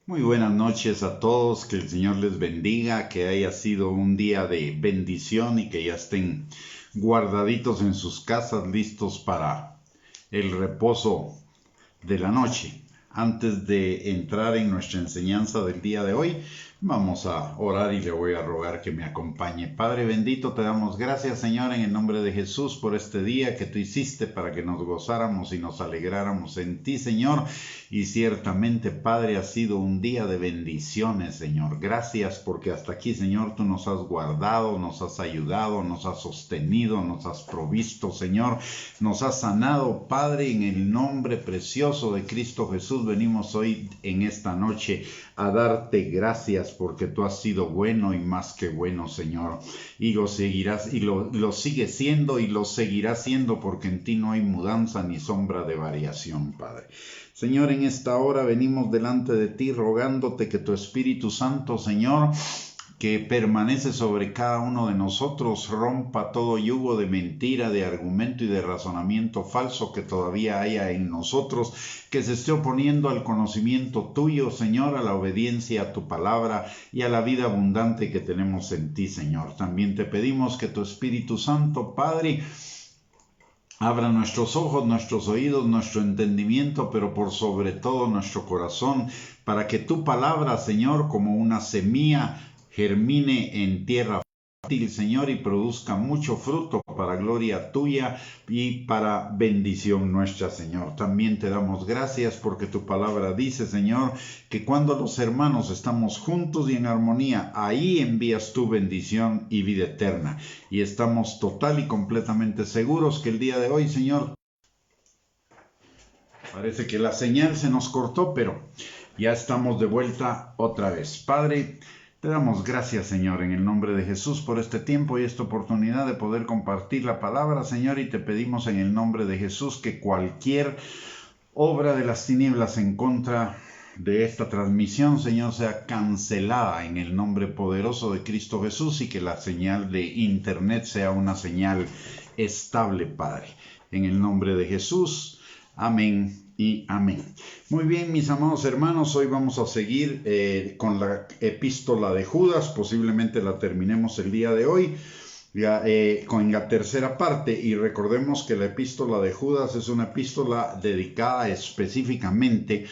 Muy buenas noches a todos, que el Señor les bendiga, que haya sido un día de bendición y que ya estén guardaditos en sus casas, listos para el reposo de la noche. Antes de entrar en nuestra enseñanza del día de hoy, vamos a orar y le voy a rogar que me acompañe. Padre bendito, te damos gracias, Señor, en el nombre de Jesús por este día que tú hiciste para que nos gozáramos y nos alegráramos en ti, Señor. Y ciertamente, Padre, ha sido un día de bendiciones, Señor. Gracias porque hasta aquí, Señor, tú nos has guardado, nos has ayudado, nos has sostenido, nos has provisto, Señor. Nos has sanado, Padre, en el nombre precioso de Cristo Jesús. Venimos hoy en esta noche a darte gracias porque tú has sido bueno y más que bueno, Señor. Y lo seguirás, y lo sigues siendo y lo seguirás siendo porque en ti no hay mudanza ni sombra de variación, Padre. Señor, en esta hora venimos delante de ti rogándote que tu Espíritu Santo, Señor, que permanece sobre cada uno de nosotros, rompa todo yugo de mentira, de argumento y de razonamiento falso que todavía haya en nosotros, que se esté oponiendo al conocimiento tuyo, Señor, a la obediencia a tu palabra y a la vida abundante que tenemos en ti, Señor. También te pedimos que tu Espíritu Santo, Padre, abra nuestros ojos, nuestros oídos, nuestro entendimiento, pero por sobre todo nuestro corazón, para que tu palabra, Señor, como una semilla, germine en tierra fértil, Señor, y produzca mucho fruto para gloria tuya y para bendición nuestra, Señor. También te damos gracias porque tu palabra dice, Señor, que cuando los hermanos estamos juntos y en armonía, ahí envías tu bendición y vida eterna. Y estamos total y completamente seguros que el día de hoy, Señor, parece que la señal se nos cortó, pero ya estamos de vuelta otra vez. Padre, te damos gracias, Señor, en el nombre de Jesús por este tiempo y esta oportunidad de poder compartir la palabra, Señor, y te pedimos en el nombre de Jesús que cualquier obra de las tinieblas en contra de esta transmisión, Señor, sea cancelada en el nombre poderoso de Cristo Jesús y que la señal de internet sea una señal estable, Padre. En el nombre de Jesús. Amén y amén. Muy bien, mis amados hermanos, hoy vamos a seguir con la epístola de Judas. Posiblemente la terminemos el día de hoy. Con la tercera parte, y recordemos que la epístola de Judas es una epístola dedicada específicamente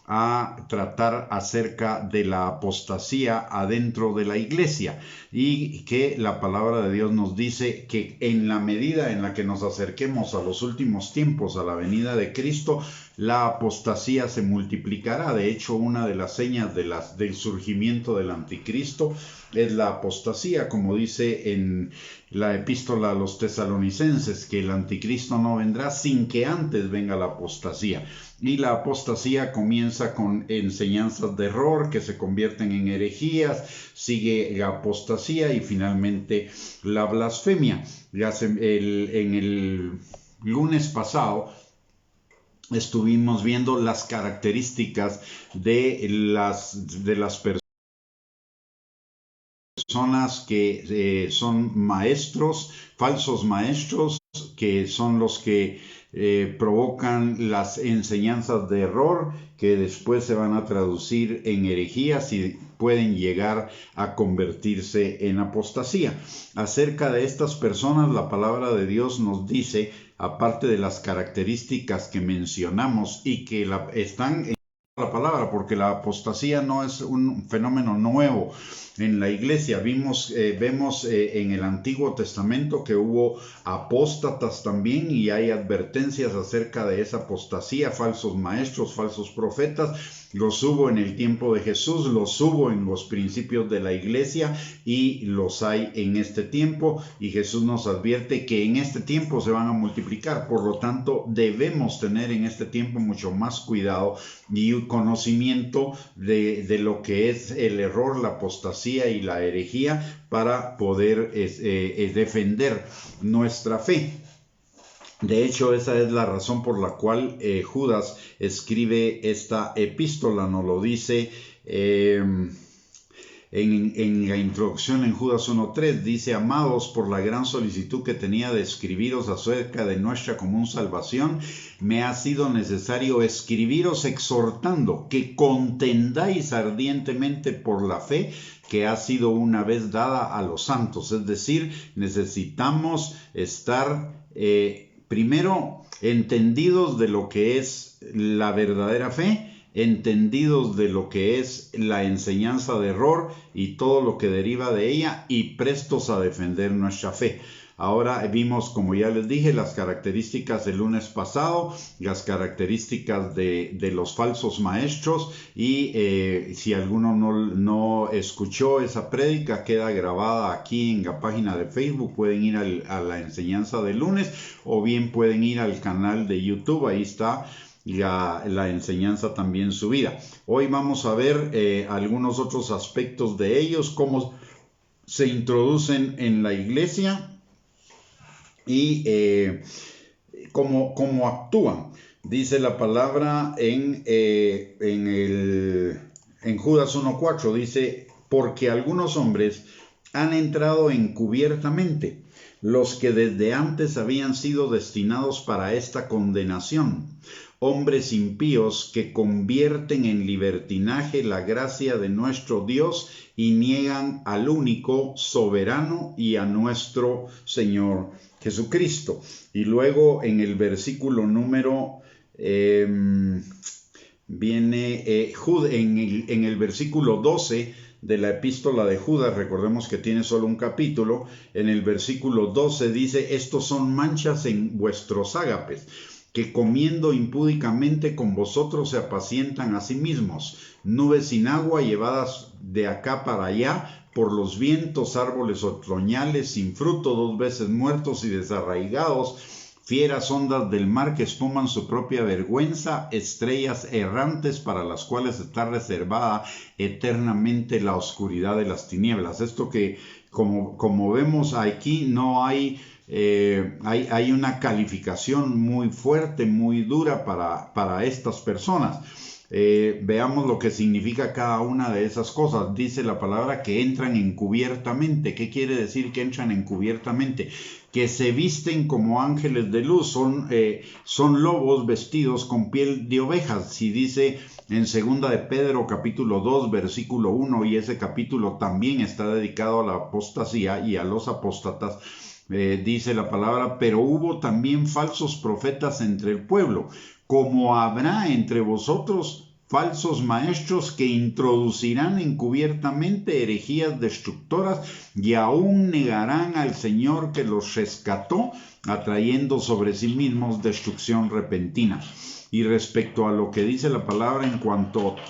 a tratar acerca de la apostasía adentro de la iglesia, y que la palabra de Dios nos dice que en la medida en la que nos acerquemos a los últimos tiempos, a la venida de Cristo, la apostasía se multiplicará. De hecho, una de las señas del surgimiento del anticristo es la apostasía, como dice en la epístola a los tesalonicenses, que el anticristo no vendrá sin que antes venga la apostasía. Y la apostasía comienza con enseñanzas de error que se convierten en herejías, sigue la apostasía y finalmente la blasfemia. En el lunes pasado estuvimos viendo las características de las personas que son maestros, falsos maestros, que son los que provocan las enseñanzas de error, que después se van a traducir en herejías y pueden llegar a convertirse en apostasía. Acerca de estas personas, la palabra de Dios nos dice, aparte de las características que mencionamos y que están en la palabra, porque la apostasía no es un fenómeno nuevo en la iglesia. Vemos en el Antiguo Testamento que hubo apóstatas también, y hay advertencias acerca de esa apostasía, falsos maestros, falsos profetas. Los hubo en el tiempo de Jesús, los hubo en los principios de la iglesia y los hay en este tiempo, y Jesús nos advierte que en este tiempo se van a multiplicar. Por lo tanto, debemos tener en este tiempo mucho más cuidado y conocimiento de lo que es el error, la apostasía y la herejía, para poder defender nuestra fe. De hecho, esa es la razón por la cual Judas escribe esta epístola. Nos lo dice en la introducción en Judas 1.3 dice: amados, por la gran solicitud que tenía de escribiros acerca de nuestra común salvación, me ha sido necesario escribiros exhortando que contendáis ardientemente por la fe que ha sido una vez dada a los santos. Es decir, necesitamos estar primero entendidos de lo que es la verdadera fe, entendidos de lo que es la enseñanza de error y todo lo que deriva de ella, y prestos a defender nuestra fe. Ahora vimos, como ya les dije, las características del lunes pasado, las características de los falsos maestros, y si alguno no escuchó esa prédica, queda grabada aquí en la página de Facebook. Pueden ir a la enseñanza del lunes, o bien pueden ir al canal de YouTube, ahí está la enseñanza también subida. Hoy vamos a ver algunos otros aspectos de ellos, cómo se introducen en la iglesia y cómo actúan. Dice la palabra en Judas 1.4, dice: porque algunos hombres han entrado encubiertamente, los que desde antes habían sido destinados para esta condenación, hombres impíos que convierten en libertinaje la gracia de nuestro Dios y niegan al único soberano y a nuestro Señor Jesucristo. Y luego en el versículo número en el versículo 12 de la epístola de Judas, recordemos que tiene solo un capítulo, en el versículo 12 dice: estos son manchas en vuestros ágapes, que comiendo impúdicamente con vosotros se apacientan a sí mismos, nubes sin agua llevadas de acá para allá por los vientos, árboles otoñales sin fruto, 2 veces muertos y desarraigados, fieras ondas del mar que espuman su propia vergüenza, estrellas errantes para las cuales está reservada eternamente la oscuridad de las tinieblas. Esto que, como vemos aquí, no hay una calificación muy fuerte, muy dura para estas personas. Veamos lo que significa cada una de esas cosas. Dice la palabra que entran encubiertamente. ¿Qué quiere decir que entran encubiertamente? Que se visten como ángeles de luz, son lobos vestidos con piel de ovejas. Si dice en 2 de Pedro capítulo 2 versículo 1, y ese capítulo también está dedicado a la apostasía y a los apóstatas, dice la palabra: pero hubo también falsos profetas entre el pueblo, como habrá entre vosotros falsos maestros que introducirán encubiertamente herejías destructoras, y aún negarán al Señor que los rescató, atrayendo sobre sí mismos destrucción repentina. Y respecto a lo que dice la palabra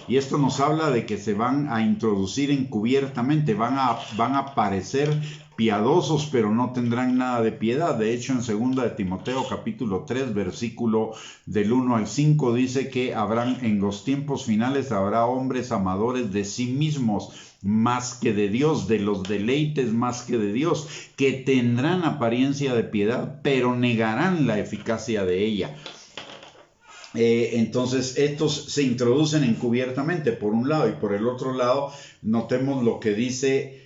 y esto nos habla de que se van a introducir encubiertamente, van a parecer piadosos, pero no tendrán nada de piedad. De hecho, en 2 de Timoteo capítulo 3 versículo del 1 al 5 dice que en los tiempos finales habrá hombres amadores de sí mismos más que de Dios, de los deleites más que de Dios, que tendrán apariencia de piedad, pero negarán la eficacia de ella. Entonces estos se introducen encubiertamente por un lado, y por el otro lado notemos lo que dice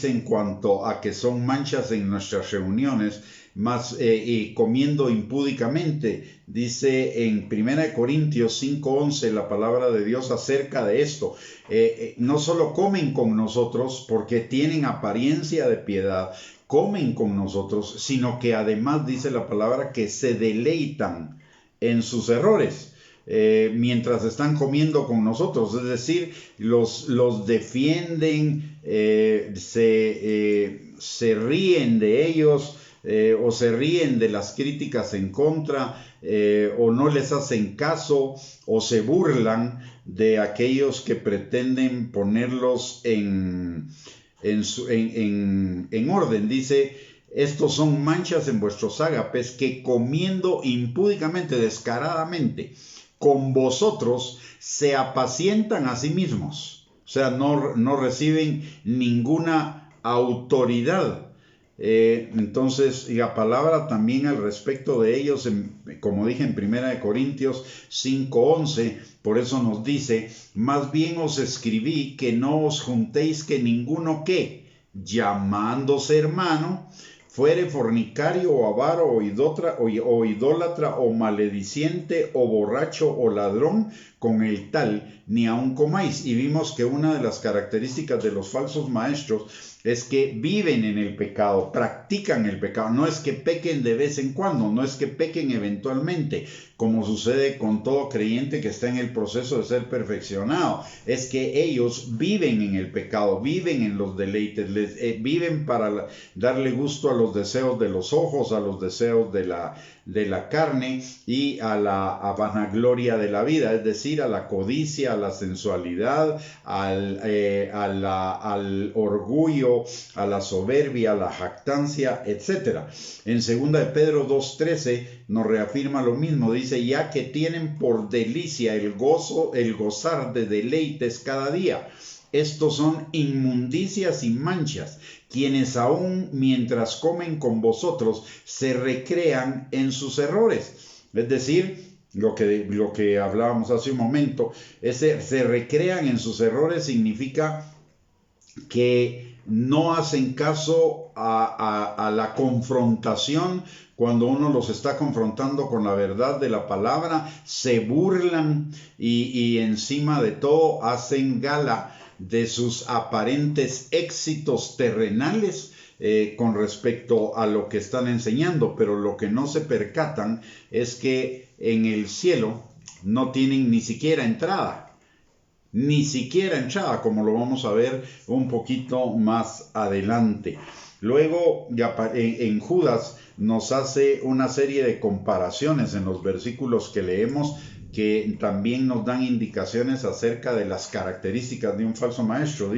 en cuanto a que son manchas en nuestras reuniones, y comiendo impúdicamente. Dice en 1 Corintios 5:11 la palabra de Dios acerca de esto: no solo comen con nosotros porque tienen apariencia de piedad, comen con nosotros, sino que además dice la palabra que se deleitan en sus errores mientras están comiendo con nosotros. Es decir, los defienden, se ríen de ellos, o se ríen de las críticas en contra, o no les hacen caso, o se burlan de aquellos que pretenden ponerlos en orden. Dice: estos son manchas en vuestros ágapes, que comiendo impúdicamente, descaradamente, con vosotros se apacientan a sí mismos. O sea, no reciben ninguna autoridad. Entonces, la palabra también al respecto de ellos, como dije en 1 Corintios 5:11, Por eso nos dice, más bien os escribí que no os juntéis que ninguno que, llamándose hermano, fuere fornicario o avaro o idólatra o malediciente o borracho o ladrón, con el tal ni aun comáis. Y vimos que una de las características de los falsos maestros es que viven en el pecado, practican el pecado. No es que pequen de vez en cuando, no es que pequen eventualmente, como sucede con todo creyente que está en el proceso de ser perfeccionado. Es que ellos viven en el pecado, viven en los deleites, viven para darle gusto a los deseos de los ojos, a los deseos de la carne y a la vanagloria de la vida, es decir, a la codicia, a la sensualidad, al orgullo, a la soberbia, a la jactancia, etc. En 2 de Pedro 2:13 nos reafirma lo mismo, dice, ya que tienen por delicia el gozar de deleites cada día. Estos son inmundicias y manchas, quienes aún mientras comen con vosotros se recrean en sus errores. Es decir, lo que hablábamos hace un momento, se recrean en sus errores significa que no hacen caso a la confrontación. Cuando uno los está confrontando con la verdad de la palabra, se burlan y encima de todo hacen gala de sus aparentes éxitos terrenales con respecto a lo que están enseñando, pero lo que no se percatan es que en el cielo no tienen ni siquiera entrada, como lo vamos a ver un poquito más adelante. Luego, en Judas nos hace una serie de comparaciones en los versículos que leemos, que también nos dan indicaciones acerca de las características de un falso maestro.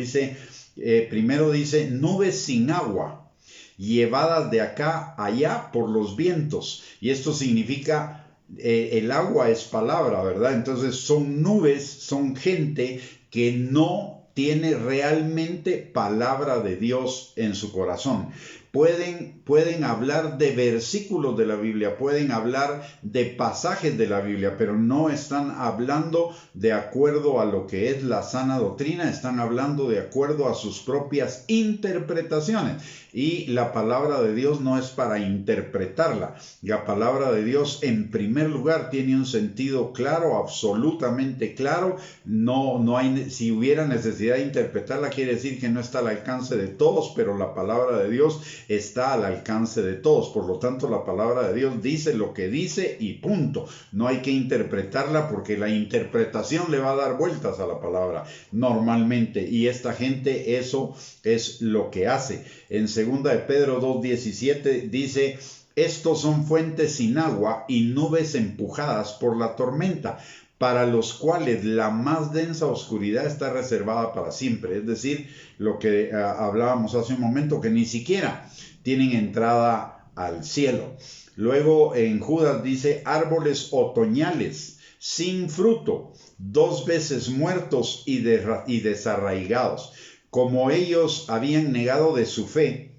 Primero dice, nubes sin agua, llevadas de acá a allá por los vientos. Y esto significa, el agua es palabra, ¿verdad? Entonces son nubes, son gente que no tiene realmente palabra de Dios en su corazón. Pueden hablar de versículos de la Biblia, pueden hablar de pasajes de la Biblia, pero no están hablando de acuerdo a lo que es la sana doctrina, están hablando de acuerdo a sus propias interpretaciones. Y la palabra de Dios no es para interpretarla. La palabra de Dios, en primer lugar, tiene un sentido claro, absolutamente claro. No hay, si hubiera necesidad de interpretarla, quiere decir que no está al alcance de todos, pero la palabra de Dios está al alcance de todos. Por lo tanto, la palabra de Dios dice lo que dice y punto. No hay que interpretarla, porque la interpretación le va a dar vueltas a la palabra normalmente, y esta gente eso es lo que hace. En 2 de Pedro 2:17 dice, estos son fuentes sin agua y nubes empujadas por la tormenta, para los cuales la más densa oscuridad está reservada para siempre. Es decir, lo que hablábamos hace un momento, que ni siquiera tienen entrada al cielo. Luego en Judas dice, árboles otoñales sin fruto, 2 veces muertos y desarraigados. Como ellos habían negado de su fe,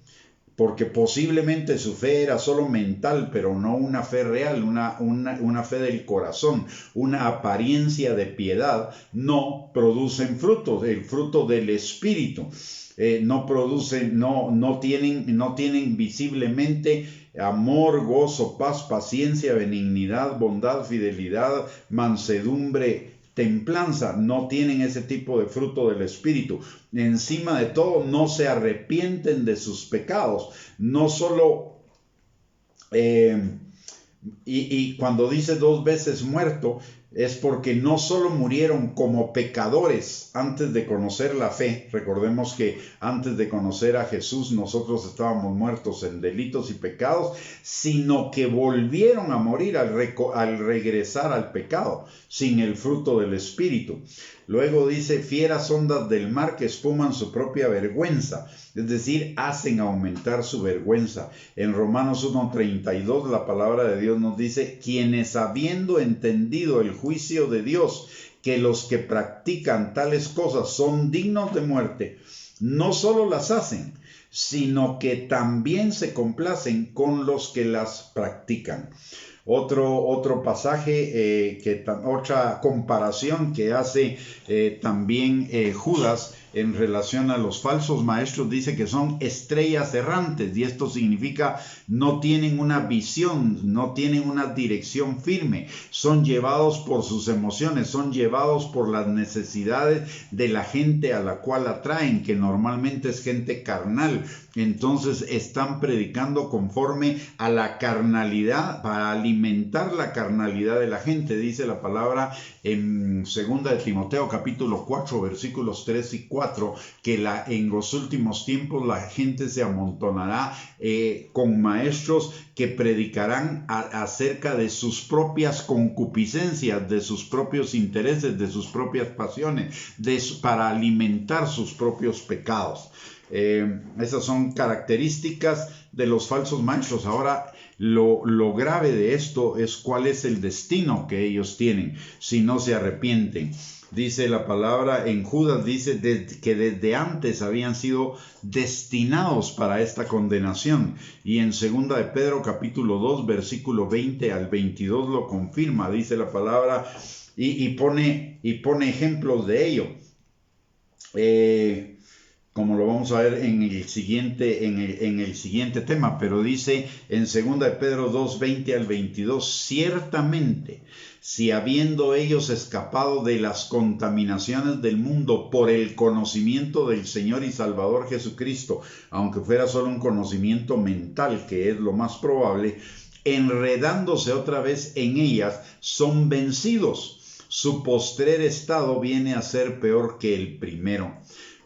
porque posiblemente su fe era solo mental, pero no una fe real, una fe del corazón, una apariencia de piedad, no producen frutos, el fruto del Espíritu. No tienen visiblemente amor, gozo, paz, paciencia, benignidad, bondad, fidelidad, mansedumbre, templanza. No tienen ese tipo de fruto del Espíritu. Encima de todo, no se arrepienten de sus pecados. No solo y cuando dice 2 veces muerto, es porque no solo murieron como pecadores antes de conocer la fe. Recordemos que antes de conocer a Jesús nosotros estábamos muertos en delitos y pecados, sino que volvieron a morir al regresar al pecado, sin el fruto del Espíritu. Luego dice, fieras ondas del mar que espuman su propia vergüenza, es decir, hacen aumentar su vergüenza. En Romanos 1:32 la palabra de Dios nos dice, quienes habiendo entendido el juicio de Dios, que los que practican tales cosas son dignos de muerte, no solo las hacen, sino que también se complacen con los que las practican. Otro pasaje, otra comparación que hace también Judas en relación a los falsos maestros, dice que son estrellas errantes, y esto significa no tienen una visión, no tienen una dirección firme, son llevados por sus emociones, son llevados por las necesidades de la gente a la cual atraen, que normalmente es gente carnal. Entonces están predicando conforme a la carnalidad, para alimentar la carnalidad de la gente. Dice la palabra en 2 de Timoteo capítulo 4 versículos 3 y 4, que en los últimos tiempos la gente se amontonará con maestros que predicarán acerca de sus propias concupiscencias, de sus propios intereses, de sus propias pasiones, para alimentar sus propios pecados. Esas son características de los falsos maestros. Ahora, lo grave de esto es cuál es el destino que ellos tienen si no se arrepienten. Dice la palabra en Judas, dice que desde antes habían sido destinados para esta condenación. Y en 2 de Pedro capítulo 2 versículo 20 al 22 lo confirma. Dice la palabra y pone ejemplos de ello. Como lo vamos a ver en el siguiente tema, pero dice en 2 de Pedro 2, 20 al 22, ciertamente, si habiendo ellos escapado de las contaminaciones del mundo por el conocimiento del Señor y Salvador Jesucristo, aunque fuera solo un conocimiento mental, que es lo más probable, enredándose otra vez en ellas, son vencidos. Su postrer estado viene a ser peor que el primero.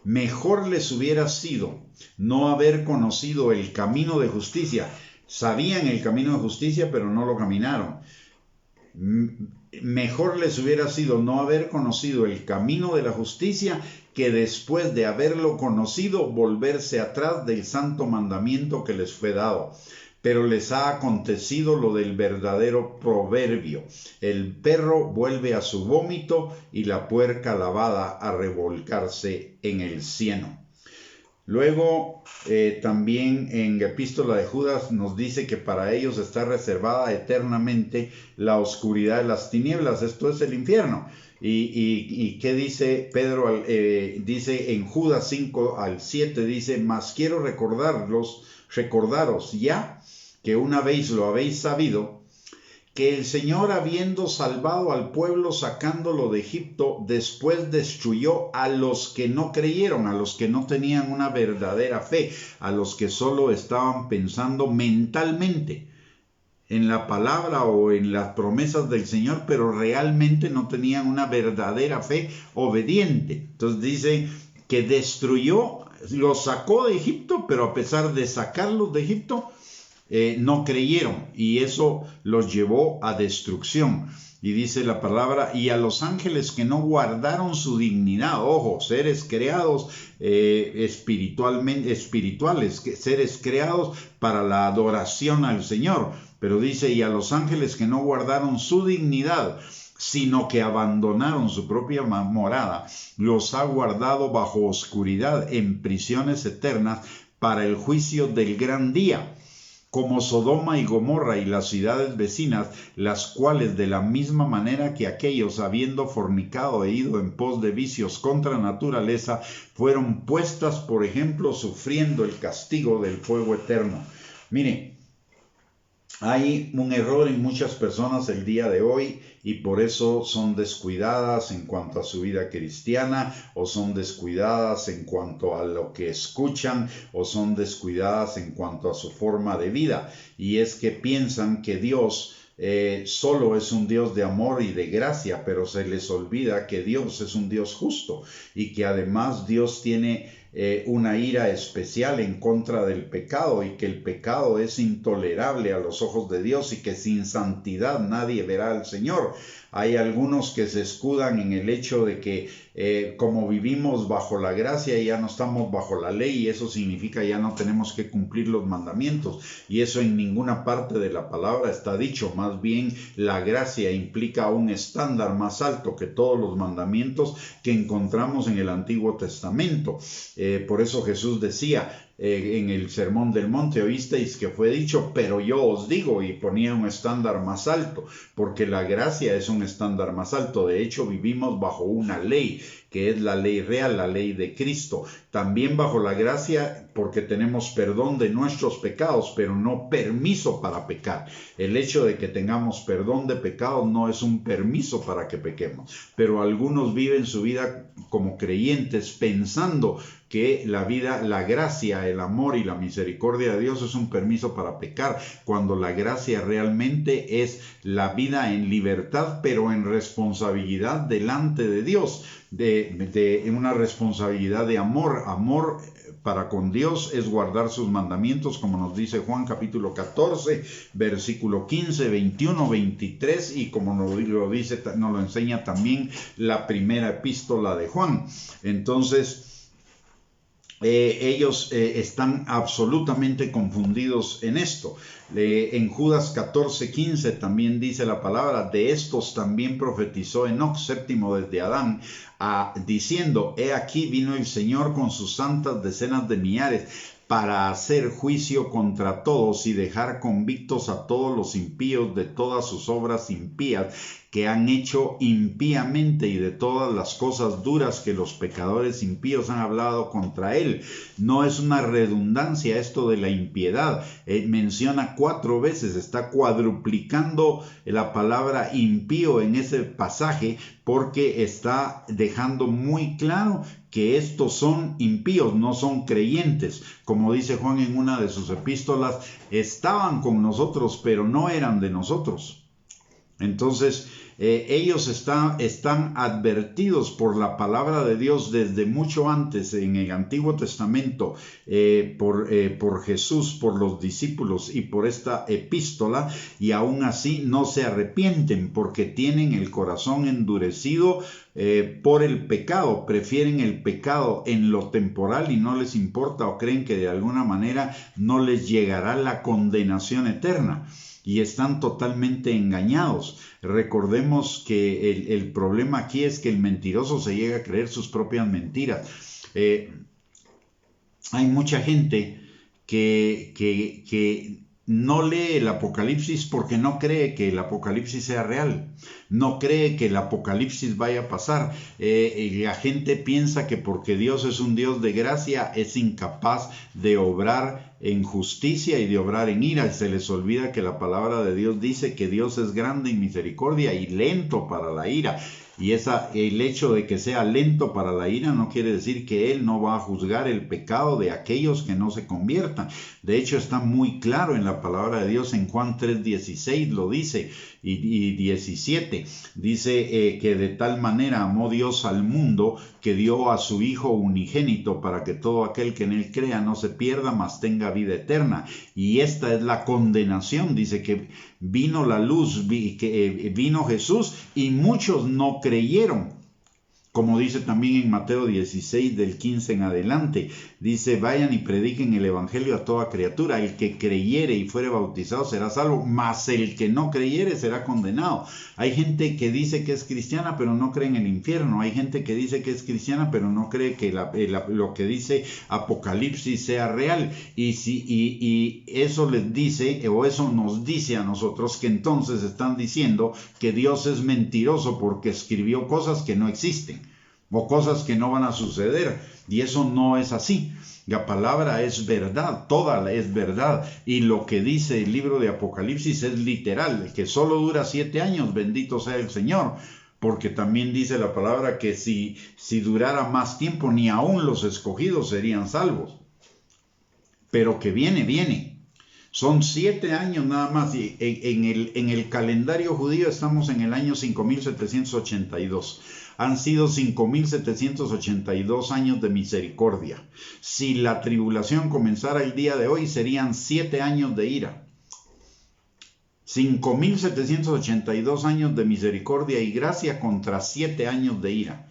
Mejor les hubiera sido no haber conocido el camino de justicia. Sabían el camino de justicia, pero no lo caminaron. Mejor les hubiera sido no haber conocido el camino de la justicia que después de haberlo conocido volverse atrás del santo mandamiento que les fue dado. Pero les ha acontecido lo del verdadero proverbio: el perro vuelve a su vómito y la puerca lavada a revolcarse en el cieno. Luego también en la epístola de Judas nos dice que para ellos está reservada eternamente la oscuridad de las tinieblas, esto es el infierno. ¿Y qué dice Pedro? Dice en Judas 5 al 7, dice: mas quiero recordaros ya que una vez lo habéis sabido, que el Señor, habiendo salvado al pueblo sacándolo de Egipto, después destruyó a los que no creyeron, a los que no tenían una verdadera fe, a los que solo estaban pensando mentalmente en la palabra o en las promesas del Señor, pero realmente no tenían una verdadera fe obediente. Entonces dice que destruyó, los sacó de Egipto, pero a pesar de sacarlos de Egipto, no creyeron, y eso los llevó a destrucción. Y dice la palabra: y a los ángeles que no guardaron su dignidad, ojo, seres creados espirituales, seres creados para la adoración al Señor, pero dice: y a los ángeles que no guardaron su dignidad, sino que abandonaron su propia morada, los ha guardado bajo oscuridad en prisiones eternas para el juicio del gran día, como Sodoma y Gomorra y las ciudades vecinas, las cuales de la misma manera que aquellos, habiendo fornicado e ido en pos de vicios contra naturaleza, fueron puestas por ejemplo, sufriendo el castigo del fuego eterno. Mire, hay un error en muchas personas el día de hoy, y por eso son descuidadas en cuanto a su vida cristiana, o son descuidadas en cuanto a lo que escuchan, o son descuidadas en cuanto a su forma de vida. Y es que piensan que Dios solo es un Dios de amor y de gracia, pero se les olvida que Dios es un Dios justo, y que además Dios tiene una ira especial en contra del pecado, y que el pecado es intolerable a los ojos de Dios, y que sin santidad nadie verá al Señor. Hay algunos que se escudan en el hecho de que como vivimos bajo la gracia, ya no estamos bajo la ley, y eso significa ya no tenemos que cumplir los mandamientos, y eso en ninguna parte de la palabra está dicho. Más bien, la gracia implica un estándar más alto que todos los mandamientos que encontramos en el Antiguo Testamento. Por eso Jesús decía: en el Sermón del Monte oísteis que fue dicho, pero yo os digo, y ponía un estándar más alto, porque la gracia es un estándar más alto. De hecho, vivimos bajo una ley, que es la ley real, la ley de Cristo. También bajo la gracia, porque tenemos perdón de nuestros pecados, pero no permiso para pecar. El hecho de que tengamos perdón de pecados no es un permiso para que pequemos, pero algunos viven su vida como creyentes pensando que la vida, la gracia, el amor y la misericordia de Dios es un permiso para pecar, cuando la gracia realmente es la vida en libertad, pero en responsabilidad delante de Dios, de una responsabilidad de amor. Amor para con Dios es guardar sus mandamientos, como nos dice Juan capítulo 14, versículo 15, 21, 23, y como nos lo enseña también la primera epístola de Juan. Entonces, ellos están absolutamente confundidos en esto. En Judas 14:15 también dice la palabra: de estos también profetizó Enoc, séptimo desde Adán, diciendo: he aquí vino el Señor con sus santas decenas de millares, para hacer juicio contra todos y dejar convictos a todos los impíos de todas sus obras impías que han hecho impíamente, y de todas las cosas duras que los pecadores impíos han hablado contra él. No es una redundancia esto de la impiedad. Menciona 4 veces, está cuadruplicando la palabra impío en ese pasaje, porque está dejando muy claro que estos son impíos, no son creyentes. Como dice Juan en una de sus epístolas, estaban con nosotros, pero no eran de nosotros. Entonces, ellos están advertidos por la palabra de Dios desde mucho antes en el Antiguo Testamento, por Jesús, por los discípulos y por esta epístola, y aún así no se arrepienten porque tienen el corazón endurecido por el pecado. Prefieren el pecado en lo temporal y no les importa, o creen que de alguna manera no les llegará la condenación eterna. Y están totalmente engañados. Recordemos que el problema aquí es que el mentiroso se llega a creer sus propias mentiras. Hay mucha gente que no lee el Apocalipsis porque no cree que el Apocalipsis sea real. No cree que el Apocalipsis vaya a pasar. La gente piensa que porque Dios es un Dios de gracia es incapaz de obrar en justicia y de obrar en ira. Se les olvida que la palabra de Dios dice que Dios es grande en misericordia y lento para la ira. Y el hecho de que sea lento para la ira no quiere decir que Él no va a juzgar el pecado de aquellos que no se conviertan. De hecho, está muy claro en la palabra de Dios, en Juan 3:16 lo dice, y 17. Dice que de tal manera amó Dios al mundo que dio a su Hijo unigénito, para que todo aquel que en Él crea no se pierda, mas tenga vida eterna. Y esta es la condenación. Dice que vino la luz, que vino Jesús, y muchos no creyeron. Como dice también en Mateo 16, del 15 en adelante, dice: vayan y prediquen el evangelio a toda criatura. El que creyere y fuere bautizado será salvo, mas el que no creyere será condenado. Hay gente que dice que es cristiana pero no cree en el infierno. Hay gente que dice que es cristiana pero no cree que lo que dice Apocalipsis sea real. Y eso les dice, o eso nos dice a nosotros, que entonces están diciendo que Dios es mentiroso porque escribió cosas que no existen, o cosas que no van a suceder, y eso no es así. La palabra es verdad, toda es verdad, y lo que dice el libro de Apocalipsis es literal, que solo dura 7 años, bendito sea el Señor, porque también dice la palabra que si durara más tiempo, ni aún los escogidos serían salvos. Pero que viene. Son 7 años nada más, y en el calendario judío estamos en el año 5782. Han sido 5.782 años de misericordia. Si la tribulación comenzara el día de hoy, serían 7 años de ira. 5.782 años de misericordia y gracia contra 7 años de ira.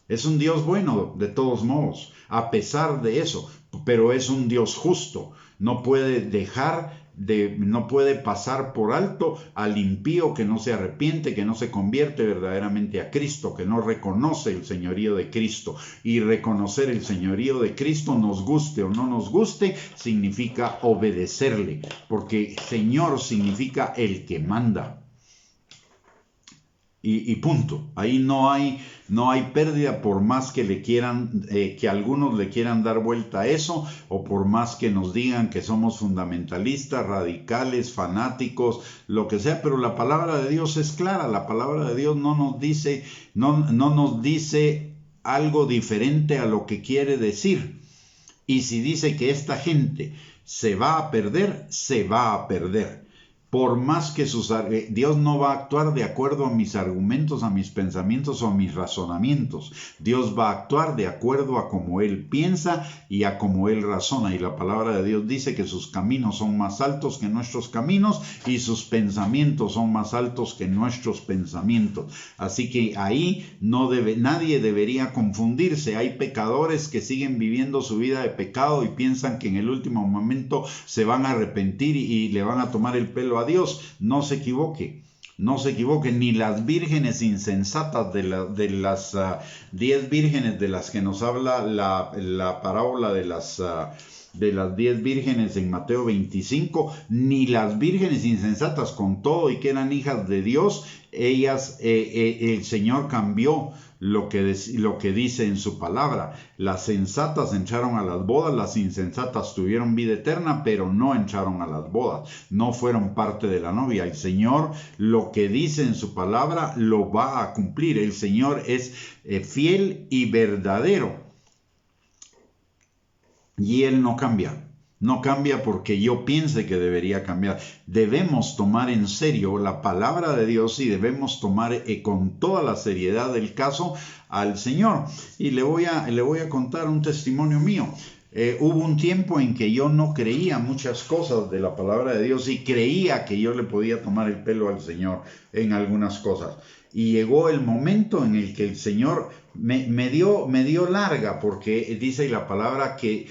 Es un Dios bueno de todos modos, a pesar de eso, pero es un Dios justo. No puede dejar no puede pasar por alto al impío que no se arrepiente, que no se convierte verdaderamente a Cristo, que no reconoce el señorío de Cristo. Y reconocer el señorío de Cristo, nos guste o no nos guste, significa obedecerle, porque Señor significa el que manda. Y punto. Ahí no hay pérdida, por más que que algunos le quieran dar vuelta a eso, o por más que nos digan que somos fundamentalistas, radicales, fanáticos, lo que sea. Pero la palabra de Dios es clara. La palabra de Dios no nos dice algo diferente a lo que quiere decir. Y si dice que esta gente se va a perder, se va a perder. Por más que Dios no va a actuar de acuerdo a mis argumentos, a mis pensamientos o a mis razonamientos. Dios va a actuar de acuerdo a cómo Él piensa y a cómo Él razona. Y la palabra de Dios dice que sus caminos son más altos que nuestros caminos y sus pensamientos son más altos que nuestros pensamientos. Así que ahí nadie debería confundirse. Hay pecadores que siguen viviendo su vida de pecado y piensan que en el último momento se van a arrepentir y le van a tomar el pelo a Dios. No se equivoque, ni las vírgenes insensatas de las 10 vírgenes de las que nos habla la parábola de las 10 vírgenes en Mateo 25, ni las vírgenes insensatas, con todo y que eran hijas de Dios, ellas, el Señor cambió lo que dice en su palabra. Las sensatas entraron a las bodas, las insensatas tuvieron vida eterna, pero no entraron a las bodas, no fueron parte de la novia. El Señor, lo que dice en su palabra, lo va a cumplir. El Señor es fiel y verdadero, y Él no cambia. No cambia porque yo piense que debería cambiar. Debemos tomar en serio la palabra de Dios y debemos tomar con toda la seriedad del caso al Señor. Y le voy a contar un testimonio mío. Hubo un tiempo en que yo no creía muchas cosas de la palabra de Dios y creía que yo le podía tomar el pelo al Señor en algunas cosas. Y llegó el momento en el que el Señor me dio larga, porque dice la palabra que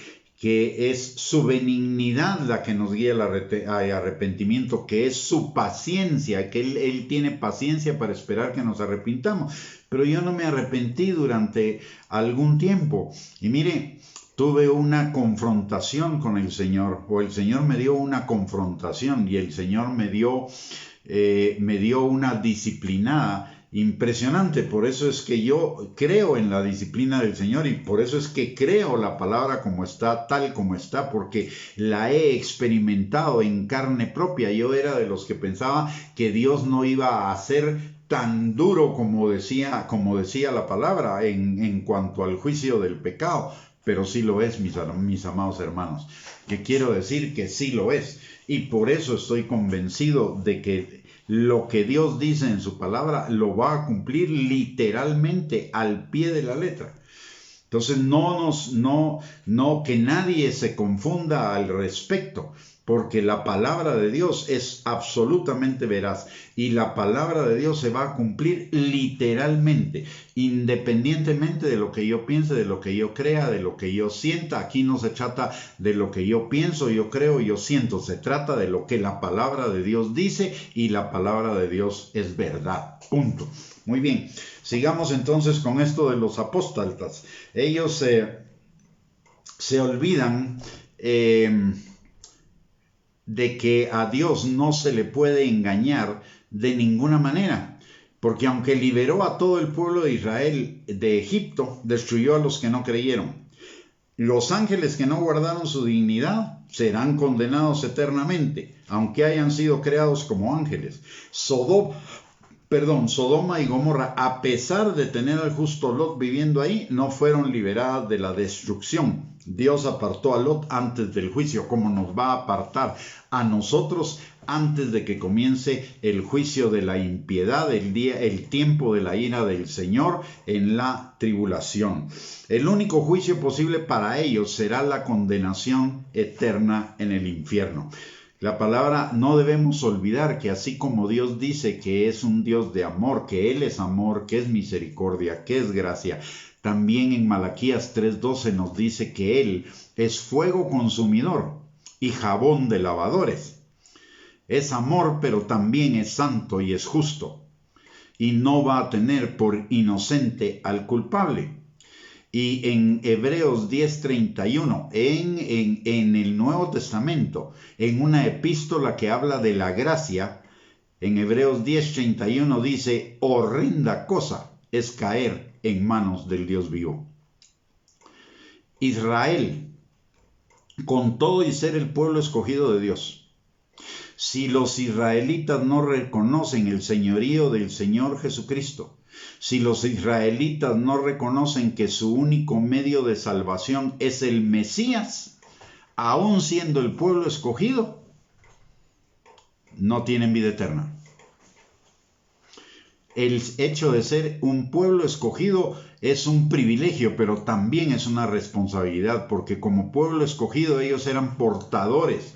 es su benignidad la que nos guía al arrepentimiento, que es su paciencia, que Él tiene paciencia para esperar que nos arrepintamos. Pero yo no me arrepentí durante algún tiempo. Y mire, tuve una confrontación con el Señor, o el Señor me dio una confrontación, y el Señor me dio una disciplinada impresionante. Por eso es que yo creo en la disciplina del Señor, y por eso es que creo la palabra como está, tal como está, porque la he experimentado en carne propia. Yo era de los que pensaba que Dios no iba a ser tan duro como decía la palabra en cuanto al juicio del pecado, pero sí lo es, mis amados hermanos. Que quiero decir que sí lo es, y por eso estoy convencido de que lo que Dios dice en su palabra lo va a cumplir literalmente al pie de la letra. Entonces que nadie se confunda al respecto, porque la palabra de Dios es absolutamente veraz y la palabra de Dios se va a cumplir literalmente, independientemente de lo que yo piense, de lo que yo crea, de lo que yo sienta. Aquí no se trata de lo que yo pienso, yo creo, yo siento. Se trata de lo que la palabra de Dios dice, y la palabra de Dios es verdad. Punto. Muy bien, sigamos entonces con esto de los apóstatas. Ellos se olvidan de que a Dios no se le puede engañar de ninguna manera, porque aunque liberó a todo el pueblo de Israel de Egipto, destruyó a los que no creyeron. Los ángeles que no guardaron su dignidad serán condenados eternamente, aunque hayan sido creados como ángeles. Sodoma y Gomorra, a pesar de tener al justo Lot viviendo ahí, no fueron liberadas de la destrucción. Dios apartó a Lot antes del juicio, como nos va a apartar a nosotros antes de que comience el juicio de la impiedad, el tiempo de la ira del Señor en la tribulación. El único juicio posible para ellos será la condenación eterna en el infierno. La palabra, no debemos olvidar que así como Dios dice que es un Dios de amor, que Él es amor, que es misericordia, que es gracia, también en Malaquías 3:12 nos dice que Él es fuego consumidor y jabón de lavadores. Es amor, pero también es santo y es justo. Y no va a tener por inocente al culpable. Y en Hebreos 10:31, en el Nuevo Testamento, en una epístola que habla de la gracia, en Hebreos 10:31 dice: horrenda cosa es caer en manos del Dios vivo. Israel, con todo y ser el pueblo escogido de Dios, si los israelitas no reconocen el señorío del Señor Jesucristo, si los israelitas no reconocen que su único medio de salvación es el Mesías, aun siendo el pueblo escogido, no tienen vida eterna. El hecho de ser un pueblo escogido es un privilegio, pero también es una responsabilidad, porque como pueblo escogido ellos eran portadores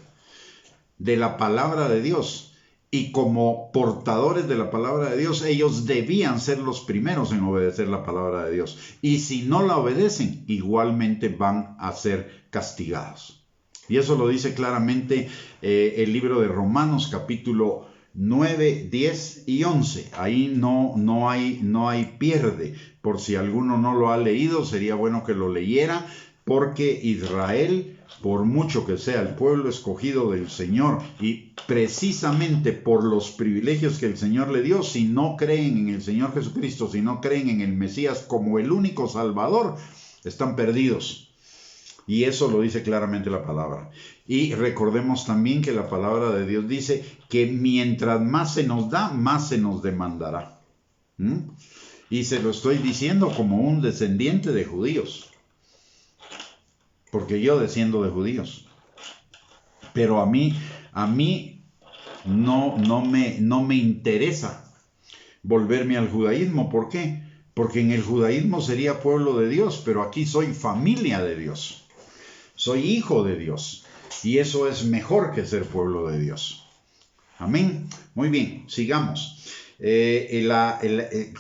de la palabra de Dios, y como portadores de la palabra de Dios ellos debían ser los primeros en obedecer la palabra de Dios, y si no la obedecen igualmente van a ser castigados. Y eso lo dice claramente el libro de Romanos capítulo 9, 10 y 11. Ahí no hay pierde. Por si alguno no lo ha leído, sería bueno que lo leyera, porque Israel, por mucho que sea el pueblo escogido del Señor, y precisamente por los privilegios que el Señor le dio, si no creen en el Señor Jesucristo, si no creen en el Mesías como el único Salvador, están perdidos. Y eso lo dice claramente la palabra. Y recordemos también que la palabra de Dios dice que mientras más se nos da, más se nos demandará. Y se lo estoy diciendo como un descendiente de judíos, porque yo desciendo de judíos. Pero a mí no me interesa volverme al judaísmo. ¿Por qué? Porque en el judaísmo sería pueblo de Dios, pero aquí soy familia de Dios. Soy hijo de Dios. Y eso es mejor que ser pueblo de Dios. Amén. Muy bien, sigamos.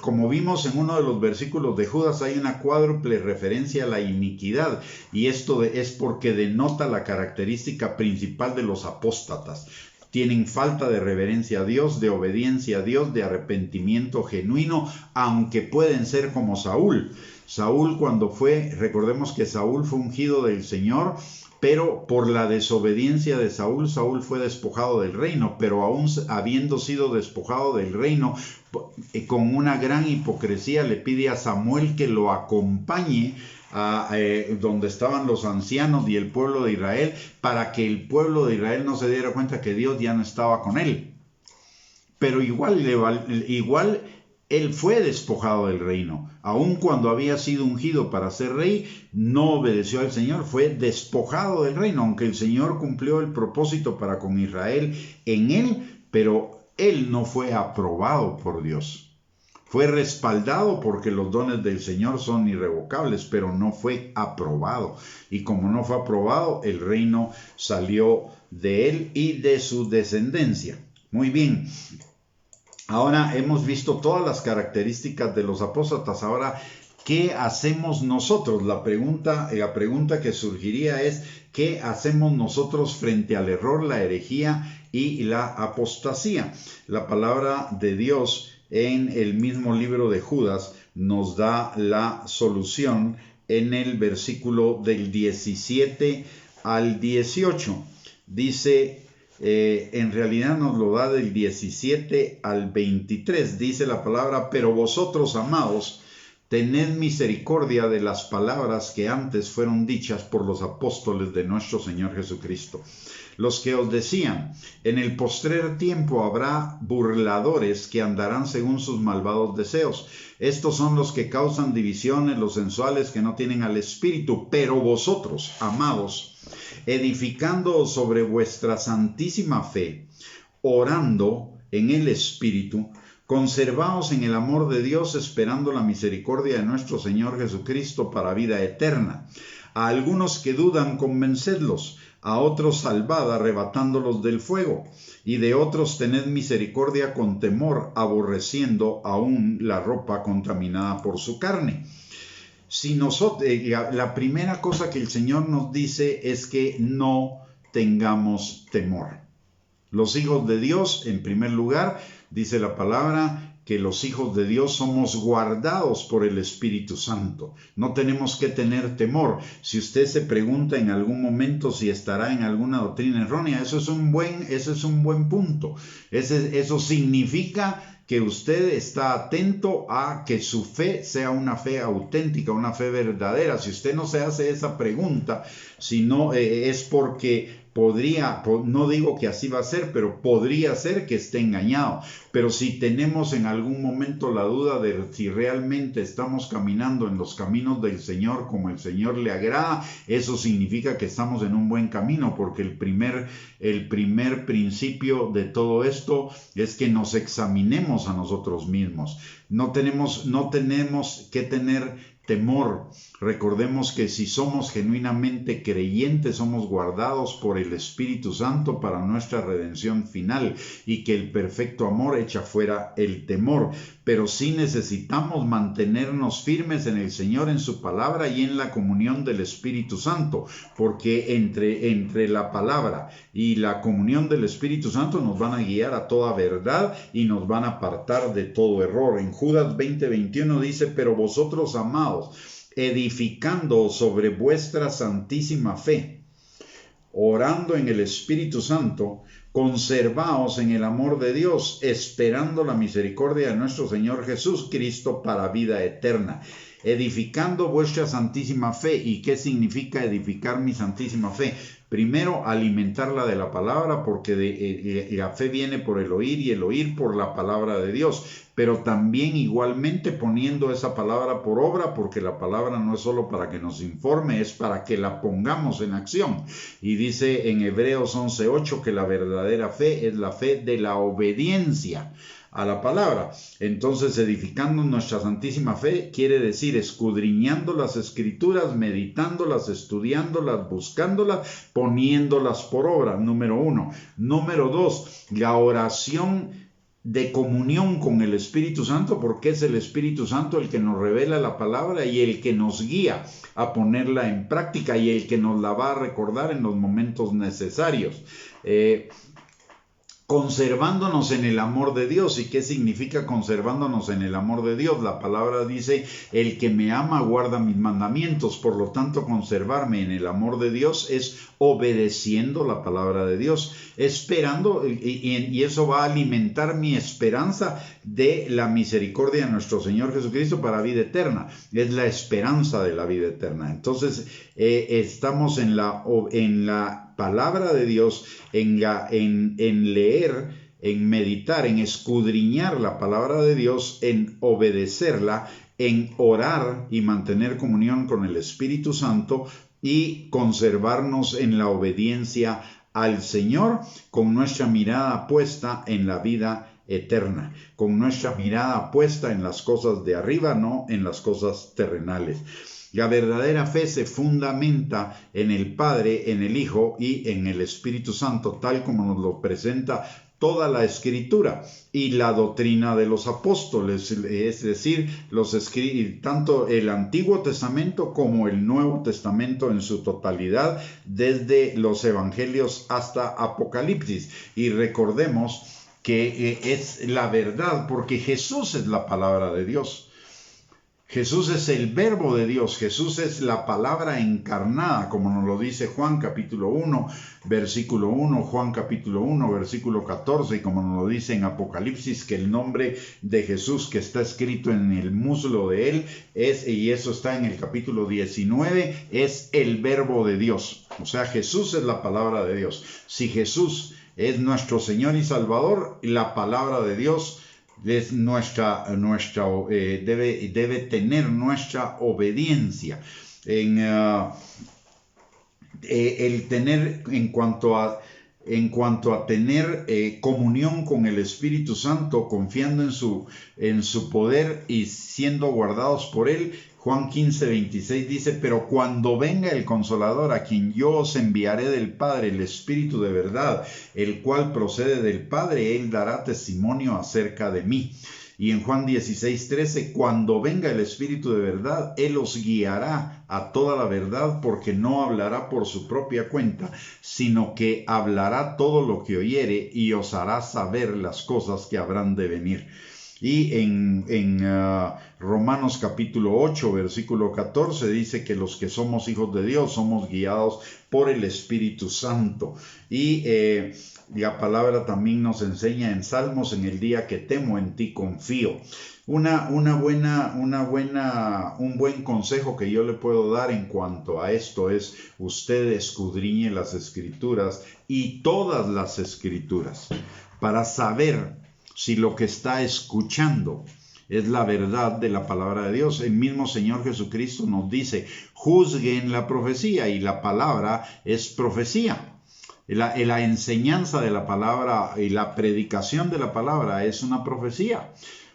Como vimos en uno de los versículos de Judas, hay una cuádruple referencia a la iniquidad, y esto es porque denota la característica principal de los apóstatas. Tienen falta de reverencia a Dios, de obediencia a Dios, de arrepentimiento genuino, aunque pueden ser como Saúl. Saúl recordemos que Saúl fue ungido del Señor, pero por la desobediencia de Saúl fue despojado del reino, pero aún habiendo sido despojado del reino, con una gran hipocresía le pide a Samuel que lo acompañe a donde estaban los ancianos y el pueblo de Israel, para que el pueblo de Israel no se diera cuenta que Dios ya no estaba con él. Pero igual él fue despojado del reino. Aun cuando había sido ungido para ser rey, no obedeció al Señor, fue despojado del reino, aunque el Señor cumplió el propósito para con Israel en él, pero él no fue aprobado por Dios. Fue respaldado porque los dones del Señor son irrevocables, pero no fue aprobado. Y como no fue aprobado, el reino salió de él y de su descendencia. Muy bien. Ahora hemos visto todas las características de los apóstatas. Ahora, ¿qué hacemos nosotros? La pregunta que surgiría es: ¿qué hacemos nosotros frente al error, la herejía y la apostasía? La palabra de Dios en el mismo libro de Judas nos da la solución en el versículo del 17 al 18. Dice... en realidad nos lo da del 17 al 23, dice la palabra: pero vosotros, amados, tened misericordia de las palabras que antes fueron dichas por los apóstoles de nuestro Señor Jesucristo, los que os decían: en el postrer tiempo habrá burladores que andarán según sus malvados deseos. Estos son los que causan divisiones, los sensuales, que no tienen al Espíritu. Pero vosotros, amados, edificándoos sobre vuestra santísima fe, orando en el Espíritu, conservaos en el amor de Dios, esperando la misericordia de nuestro Señor Jesucristo para vida eterna. A algunos que dudan, convencedlos; a otros salvad, arrebatándolos del fuego; y de otros tened misericordia con temor, aborreciendo aún la ropa contaminada por su carne. Si nosotros, la primera cosa que el Señor nos dice es que no tengamos temor. Los hijos de Dios, en primer lugar, dice la palabra, que los hijos de Dios somos guardados por el Espíritu Santo. No tenemos que tener temor. Si usted se pregunta en algún momento si estará en alguna doctrina errónea, eso es un buen punto. Eso significa que usted está atento a que su fe sea una fe auténtica, una fe verdadera. Si usted no se hace esa pregunta, sino es porque no digo que así va a ser, pero podría ser que esté engañado. Pero si tenemos en algún momento la duda de si realmente estamos caminando en los caminos del Señor como el Señor le agrada, eso significa que estamos en un buen camino, porque el primer principio de todo esto es que nos examinemos a nosotros mismos. No tenemos que tener temor. Recordemos que si somos genuinamente creyentes, somos guardados por el Espíritu Santo para nuestra redención final, y que el perfecto amor echa fuera el temor. Pero sí necesitamos mantenernos firmes en el Señor, en su palabra y en la comunión del Espíritu Santo, porque entre la palabra y la comunión del Espíritu Santo nos van a guiar a toda verdad y nos van a apartar de todo error. En Judas 20:21 dice: pero vosotros, amados, edificando sobre vuestra santísima fe, orando en el Espíritu Santo, conservaos en el amor de Dios, esperando la misericordia de nuestro Señor Jesucristo para vida eterna. Edificando vuestra santísima fe. ¿Y qué significa edificar mi santísima fe? Primero, alimentarla de la palabra, porque la fe viene por el oír y el oír por la palabra de Dios. Pero también igualmente poniendo esa palabra por obra, porque la palabra no es solo para que nos informe, es para que la pongamos en acción. Y dice en Hebreos 11:8 que la verdadera fe es la fe de la obediencia a la palabra. Entonces, edificando nuestra santísima fe quiere decir escudriñando las Escrituras, meditándolas, estudiándolas, buscándolas, poniéndolas por obra. Número 1. Número 2, la oración de comunión con el Espíritu Santo, porque es el Espíritu Santo el que nos revela la palabra y el que nos guía a ponerla en práctica y el que nos la va a recordar en los momentos necesarios. Conservándonos en el amor de Dios. ¿Y qué significa conservándonos en el amor de Dios? La palabra dice: el que me ama guarda mis mandamientos. Por lo tanto, conservarme en el amor de Dios es obedeciendo la palabra de Dios, esperando, y eso va a alimentar mi esperanza de la misericordia de nuestro Señor Jesucristo para vida eterna. Es la esperanza de la vida eterna. Entonces, estamos en la palabra de Dios, en leer, en meditar, en escudriñar la palabra de Dios, en obedecerla, en orar y mantener comunión con el Espíritu Santo y conservarnos en la obediencia al Señor, con nuestra mirada puesta en la vida eterna, con nuestra mirada puesta en las cosas de arriba, no en las cosas terrenales. La verdadera fe se fundamenta en el Padre, en el Hijo y en el Espíritu Santo, tal como nos lo presenta toda la Escritura y la doctrina de los apóstoles, es decir, tanto el Antiguo Testamento como el Nuevo Testamento en su totalidad, desde los Evangelios hasta Apocalipsis. Y recordemos que es la verdad, porque Jesús es la palabra de Dios. Jesús es el verbo de Dios, Jesús es la palabra encarnada, como nos lo dice Juan capítulo 1, versículo 1, Juan capítulo 1, versículo 14, y como nos lo dice en Apocalipsis, que el nombre de Jesús que está escrito en el muslo de él y eso está en el capítulo 19, es el verbo de Dios. O sea, Jesús es la palabra de Dios. Si Jesús es nuestro Señor y Salvador, la palabra de Dios es debe tener nuestra obediencia. El tener, en cuanto a tener comunión con el Espíritu Santo, confiando en su poder y siendo guardados por él. Juan 15:26 dice: pero cuando venga el Consolador, a quien yo os enviaré del Padre, el Espíritu de verdad, el cual procede del Padre, él dará testimonio acerca de mí. Y en Juan 16:13, cuando venga el Espíritu de verdad, Él os guiará a toda la verdad, porque no hablará por su propia cuenta, sino que hablará todo lo que oyere y os hará saber las cosas que habrán de venir. Y en Romanos capítulo 8, versículo 14, dice que los que somos hijos de Dios somos guiados por el Espíritu Santo. Y la palabra también nos enseña en Salmos, en el día que temo, en ti confío. Un buen consejo que yo le puedo dar en cuanto a esto es: usted escudriñe las Escrituras y todas las Escrituras para saber si lo que está escuchando es la verdad de la palabra de Dios. El mismo Señor Jesucristo nos dice: juzguen la profecía, y la palabra es profecía. La enseñanza de la palabra y la predicación de la palabra es una profecía,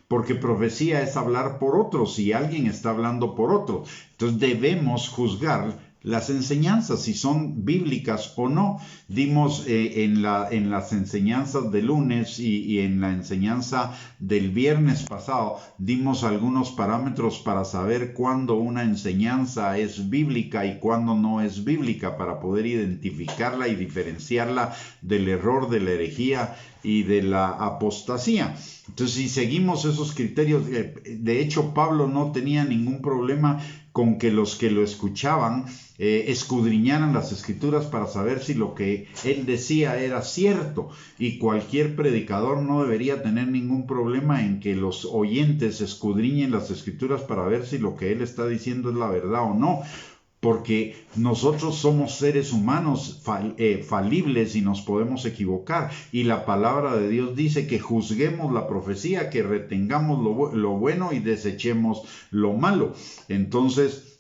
porque profecía es hablar por otros, y alguien está hablando por otro. Entonces debemos juzgar las enseñanzas, si son bíblicas o no. Dimos en las enseñanzas del lunes y en la enseñanza del viernes pasado, dimos algunos parámetros para saber cuándo una enseñanza es bíblica y cuándo no es bíblica, para poder identificarla y diferenciarla del error, de la herejía y de la apostasía. Entonces, si seguimos esos criterios, de hecho Pablo no tenía ningún problema con que los que lo escuchaban escudriñaran las Escrituras para saber si lo que él decía era cierto, y cualquier predicador no debería tener ningún problema en que los oyentes escudriñen las Escrituras para ver si lo que él está diciendo es la verdad o no, porque nosotros somos seres humanos falibles y nos podemos equivocar, y la palabra de Dios dice que juzguemos la profecía, que retengamos lo bueno y desechemos lo malo. Entonces,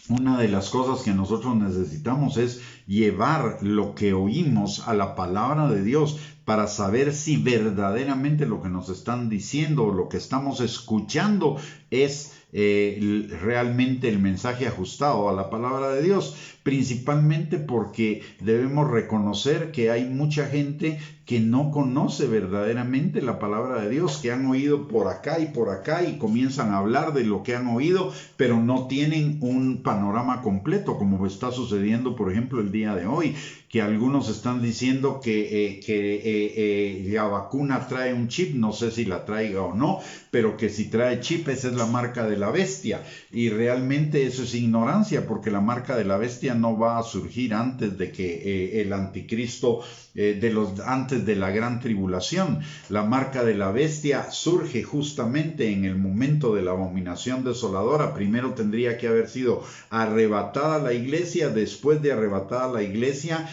una de las cosas que nosotros necesitamos es llevar lo que oímos a la palabra de Dios para saber si verdaderamente lo que nos están diciendo o lo que estamos escuchando es realmente el mensaje ajustado a la palabra de Dios, principalmente porque debemos reconocer que hay mucha gente que no conoce verdaderamente la palabra de Dios, que han oído por acá y comienzan a hablar de lo que han oído, pero no tienen un panorama completo, como está sucediendo, por ejemplo, el día de hoy, que algunos están diciendo que la vacuna trae un chip, no sé si la traiga o no, pero que si trae chip, esa es la marca de la bestia, y realmente eso es ignorancia, porque la marca de la bestia no va a surgir antes de que el anticristo, antes de la gran tribulación. La marca de la bestia surge justamente en el momento de la abominación desoladora. Primero tendría que haber sido arrebatada la iglesia, después de arrebatada la iglesia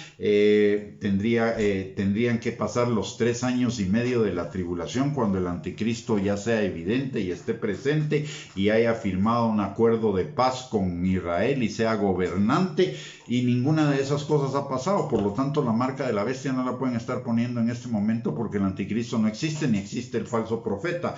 tendrían que pasar los 3 años y medio de la tribulación, cuando el anticristo ya sea evidente y esté presente y haya firmado un acuerdo de paz con Israel y sea gobernante, y ninguna de esas cosas ha pasado. Por lo tanto, la marca de la bestia no la pueden estar poniendo en este momento, porque el anticristo no existe, ni existe el falso profeta.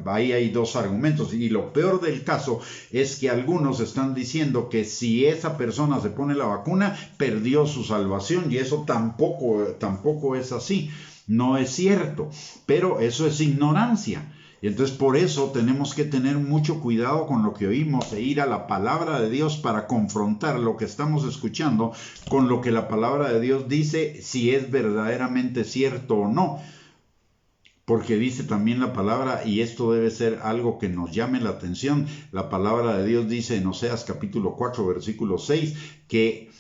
Ahí hay 2 argumentos, y lo peor del caso es que algunos están diciendo que si esa persona se pone la vacuna, perdió su salvación, y eso tampoco es así, no es cierto, pero eso es ignorancia. Y entonces por eso tenemos que tener mucho cuidado con lo que oímos e ir a la palabra de Dios para confrontar lo que estamos escuchando con lo que la palabra de Dios dice, si es verdaderamente cierto o no. Porque dice también la palabra, y esto debe ser algo que nos llame la atención, la palabra de Dios dice en Oseas capítulo 4, versículo 6, que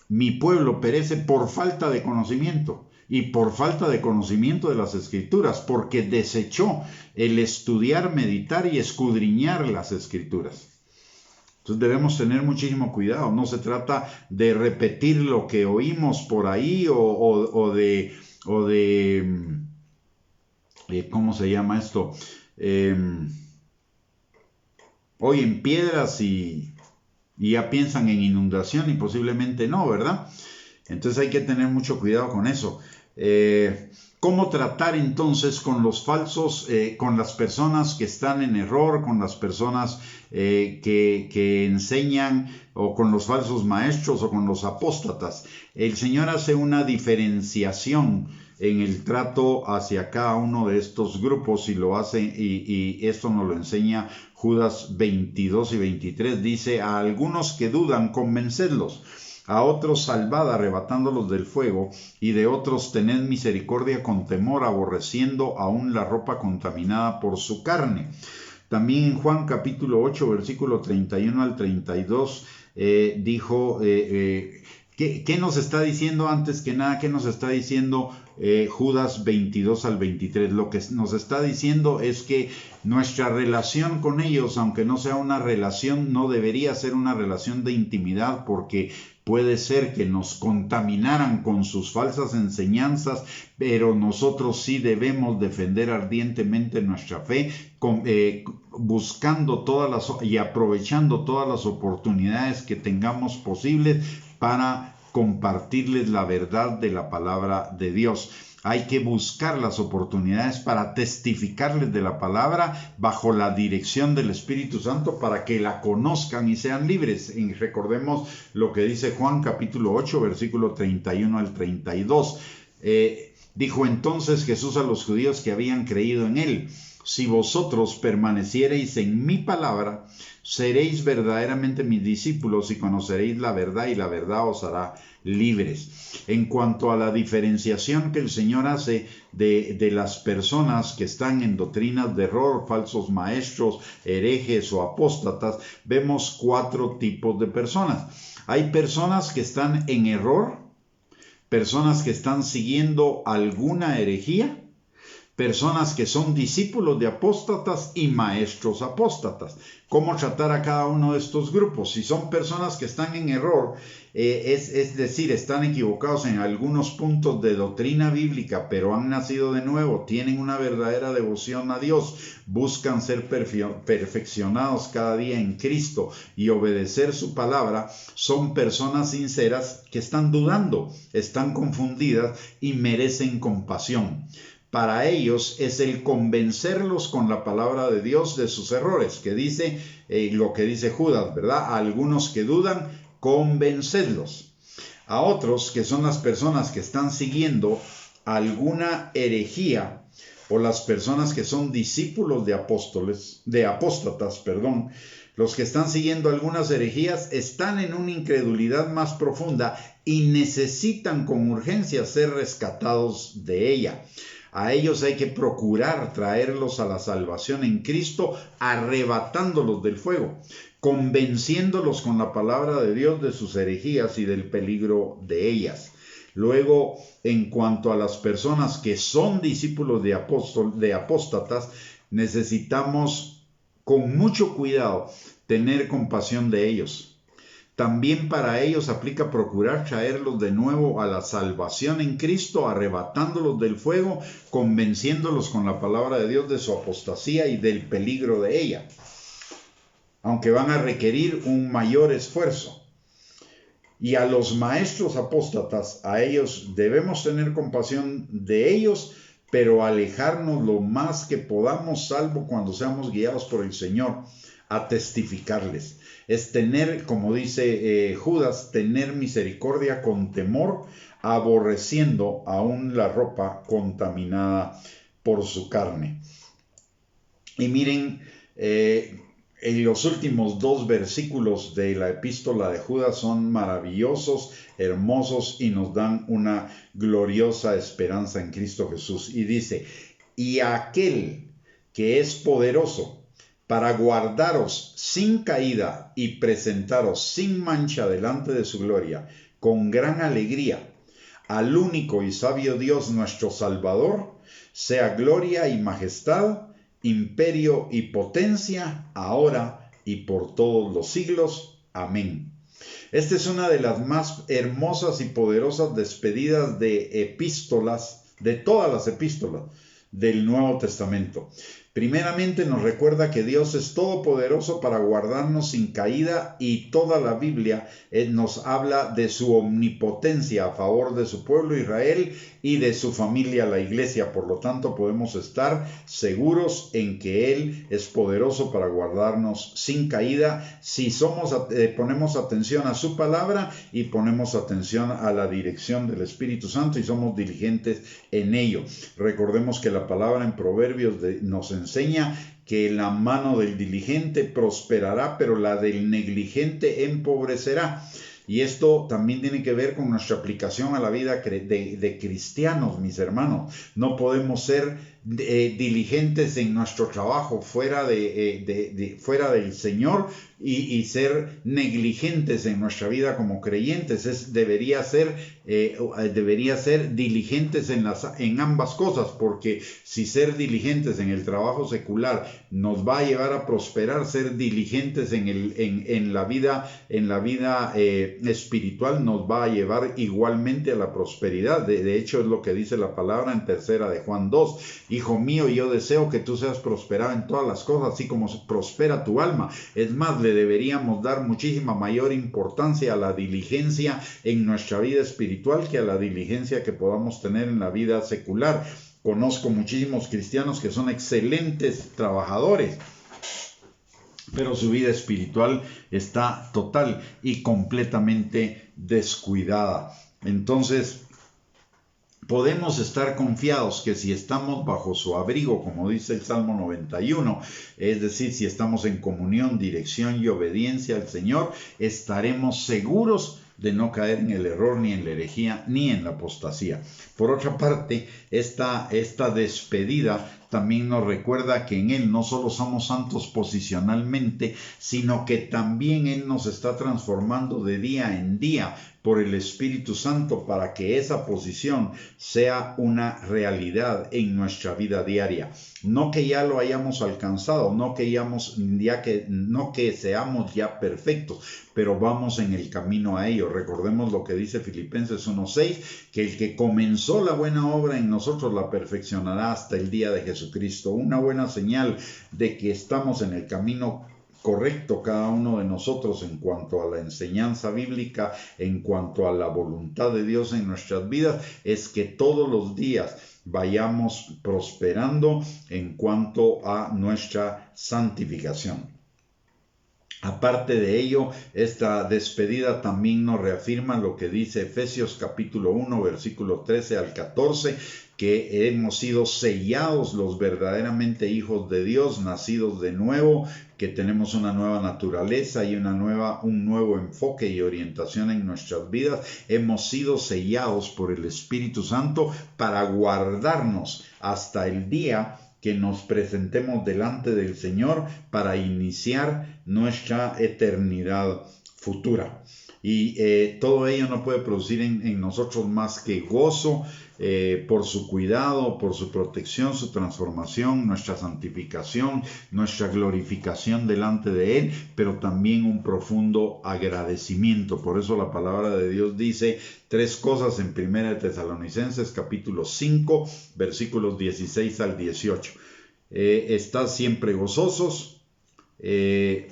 mi pueblo perece por falta de conocimiento. Y por falta de conocimiento de las Escrituras, porque desechó el estudiar, meditar y escudriñar las Escrituras. Entonces debemos tener muchísimo cuidado. No se trata de repetir lo que oímos por ahí o de ¿cómo se llama esto? Oyen piedras y ya piensan en inundación, y posiblemente no, ¿verdad? Entonces hay que tener mucho cuidado con eso. ¿Cómo tratar entonces con los falsos, con las personas que están en error, con las personas que enseñan, o con los falsos maestros, o con los apóstatas? El Señor hace una diferenciación en el trato hacia cada uno de estos grupos, y lo hace, y esto nos lo enseña Judas 22 y 23, dice: a algunos que dudan, convencedlos; a otros salvad, arrebatándolos del fuego; y de otros tened misericordia con temor, aborreciendo aún la ropa contaminada por su carne. También en Juan capítulo 8, versículo 31 al 32, dijo, ¿qué nos está diciendo antes que nada? ¿Qué nos está diciendo Judas 22 al 23? Lo que nos está diciendo es que nuestra relación con ellos, aunque no sea una relación, no debería ser una relación de intimidad, porque puede ser que nos contaminaran con sus falsas enseñanzas, pero nosotros sí debemos defender ardientemente nuestra fe, buscando y aprovechando todas las oportunidades que tengamos posibles para compartirles la verdad de la palabra de Dios. Hay que buscar las oportunidades para testificarles de la palabra bajo la dirección del Espíritu Santo, para que la conozcan y sean libres. Y recordemos lo que dice Juan capítulo 8, versículo 31 al 32. Dijo entonces Jesús a los judíos que habían creído en él: si vosotros permaneciereis en mi palabra, seréis verdaderamente mis discípulos y conoceréis la verdad, y la verdad os hará libres. En cuanto a la diferenciación que el Señor hace de las personas que están en doctrinas de error, falsos maestros, herejes o apóstatas, vemos 4 tipos de personas. Hay personas que están en error, personas que están siguiendo alguna herejía, personas que son discípulos de apóstatas y maestros apóstatas. ¿Cómo tratar a cada uno de estos grupos? Si son personas que están en error, es decir, están equivocados en algunos puntos de doctrina bíblica, pero han nacido de nuevo, tienen una verdadera devoción a Dios, buscan ser perfeccionados cada día en Cristo y obedecer su palabra, son personas sinceras que están dudando, están confundidas y merecen compasión. Para ellos es el convencerlos con la palabra de Dios de sus errores, que dice lo que dice Judas, ¿verdad? A algunos que dudan, convencedlos. A otros, que son las personas que están siguiendo alguna herejía, o las personas que son discípulos de apóstatas, los que están siguiendo algunas herejías están en una incredulidad más profunda y necesitan con urgencia ser rescatados de ella. A ellos hay que procurar traerlos a la salvación en Cristo, arrebatándolos del fuego, convenciéndolos con la palabra de Dios de sus herejías y del peligro de ellas. Luego, en cuanto a las personas que son discípulos de apóstatas, necesitamos con mucho cuidado tener compasión de ellos. También para ellos aplica procurar traerlos de nuevo a la salvación en Cristo, arrebatándolos del fuego, convenciéndolos con la palabra de Dios de su apostasía y del peligro de ella, aunque van a requerir un mayor esfuerzo. Y a los maestros apóstatas, a ellos debemos tener compasión de ellos, pero alejarnos lo más que podamos, salvo cuando seamos guiados por el Señor, a testificarles. Es tener, como dice Judas, tener misericordia con temor, aborreciendo aún la ropa contaminada por su carne. Y miren, en los últimos 2 versículos de la epístola de Judas son maravillosos, hermosos, y nos dan una gloriosa esperanza en Cristo Jesús. Y dice: y aquel que es poderoso para guardaros sin caída y presentaros sin mancha delante de su gloria, con gran alegría, al único y sabio Dios nuestro Salvador, sea gloria y majestad, imperio y potencia, ahora y por todos los siglos. Amén. Esta es una de las más hermosas y poderosas despedidas de epístolas, de todas las epístolas del Nuevo Testamento, Primeramente nos recuerda que Dios es todopoderoso para guardarnos sin caída, y toda la Biblia nos habla de su omnipotencia a favor de su pueblo Israel y de su familia, la iglesia. Por lo tanto, podemos estar seguros en que Él es poderoso para guardarnos sin caída si ponemos atención a su palabra y ponemos atención a la dirección del Espíritu Santo y somos diligentes en ello. Recordemos que la palabra en Proverbios nos enseña que la mano del diligente prosperará, pero la del negligente empobrecerá. Y esto también tiene que ver con nuestra aplicación a la vida de cristianos, mis hermanos. No podemos ser diligentes en nuestro trabajo fuera del Señor y ser negligentes en nuestra vida como creyentes. Debería ser diligentes en ambas cosas, porque si ser diligentes en el trabajo secular nos va a llevar a prosperar, ser diligentes en la vida espiritual nos va a llevar igualmente a la prosperidad. De hecho, es lo que dice la palabra en 3 de Juan 2. Hijo mío, yo deseo que tú seas prosperado en todas las cosas, así como prospera tu alma. Es más, le deberíamos dar muchísima mayor importancia a la diligencia en nuestra vida espiritual que a la diligencia que podamos tener en la vida secular. Conozco muchísimos cristianos que son excelentes trabajadores, pero su vida espiritual está total y completamente descuidada. Entonces, podemos estar confiados que si estamos bajo su abrigo, como dice el Salmo 91, es decir, si estamos en comunión, dirección y obediencia al Señor, estaremos seguros de no caer en el error, ni en la herejía, ni en la apostasía. Por otra parte, esta despedida también nos recuerda que en Él no solo somos santos posicionalmente, sino que también Él nos está transformando de día en día por el Espíritu Santo para que esa posición sea una realidad en nuestra vida diaria. No que ya lo hayamos alcanzado, no que seamos ya perfectos, pero vamos en el camino a ello. Recordemos lo que dice Filipenses 1:6, que el que comenzó la buena obra en nosotros la perfeccionará hasta el día de Jesucristo. Una buena señal de que estamos en el camino correcto cada uno de nosotros en cuanto a la enseñanza bíblica, en cuanto a la voluntad de Dios en nuestras vidas, es que todos los días vayamos prosperando en cuanto a nuestra santificación. Aparte de ello, esta despedida también nos reafirma lo que dice Efesios capítulo 1, versículo 13 al 14, que hemos sido sellados los verdaderamente hijos de Dios, nacidos de nuevo, que tenemos una nueva naturaleza y un nuevo enfoque y orientación en nuestras vidas. Hemos sido sellados por el Espíritu Santo para guardarnos hasta el día que nos presentemos delante del Señor para iniciar nuestra eternidad futura. Y todo ello no puede producir en nosotros más que gozo por su cuidado, por su protección, su transformación, nuestra santificación, nuestra glorificación delante de Él, pero también un profundo agradecimiento. Por eso la palabra de Dios dice 3 cosas en 1 Tesalonicenses capítulo 5, versículos 16 al 18. Estad siempre gozosos,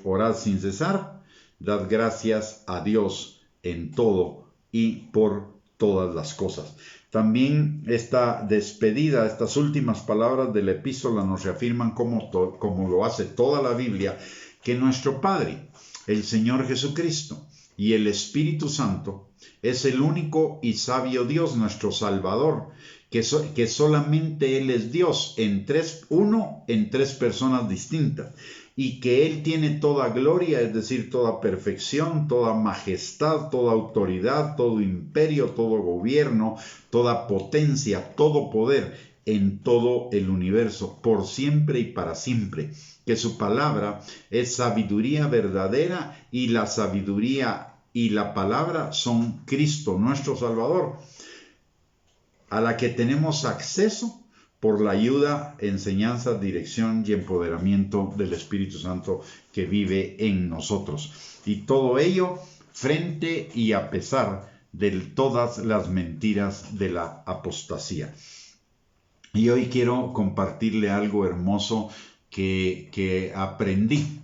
orad sin cesar, dad gracias a Dios en todo y por todas las cosas. También esta despedida, estas últimas palabras de la epístola nos reafirman, como lo hace toda la Biblia, que nuestro Padre, el Señor Jesucristo y el Espíritu Santo es el único y sabio Dios, nuestro Salvador, que solamente Él es Dios, en tres personas distintas, y que Él tiene toda gloria, es decir, toda perfección, toda majestad, toda autoridad, todo imperio, todo gobierno, toda potencia, todo poder en todo el universo, por siempre y para siempre. Que su palabra es sabiduría verdadera, y la sabiduría y la palabra son Cristo, nuestro Salvador, a la que tenemos acceso por la ayuda, enseñanza, dirección y empoderamiento del Espíritu Santo que vive en nosotros. Y todo ello frente y a pesar de todas las mentiras de la apostasía. Y hoy quiero compartirle algo hermoso que aprendí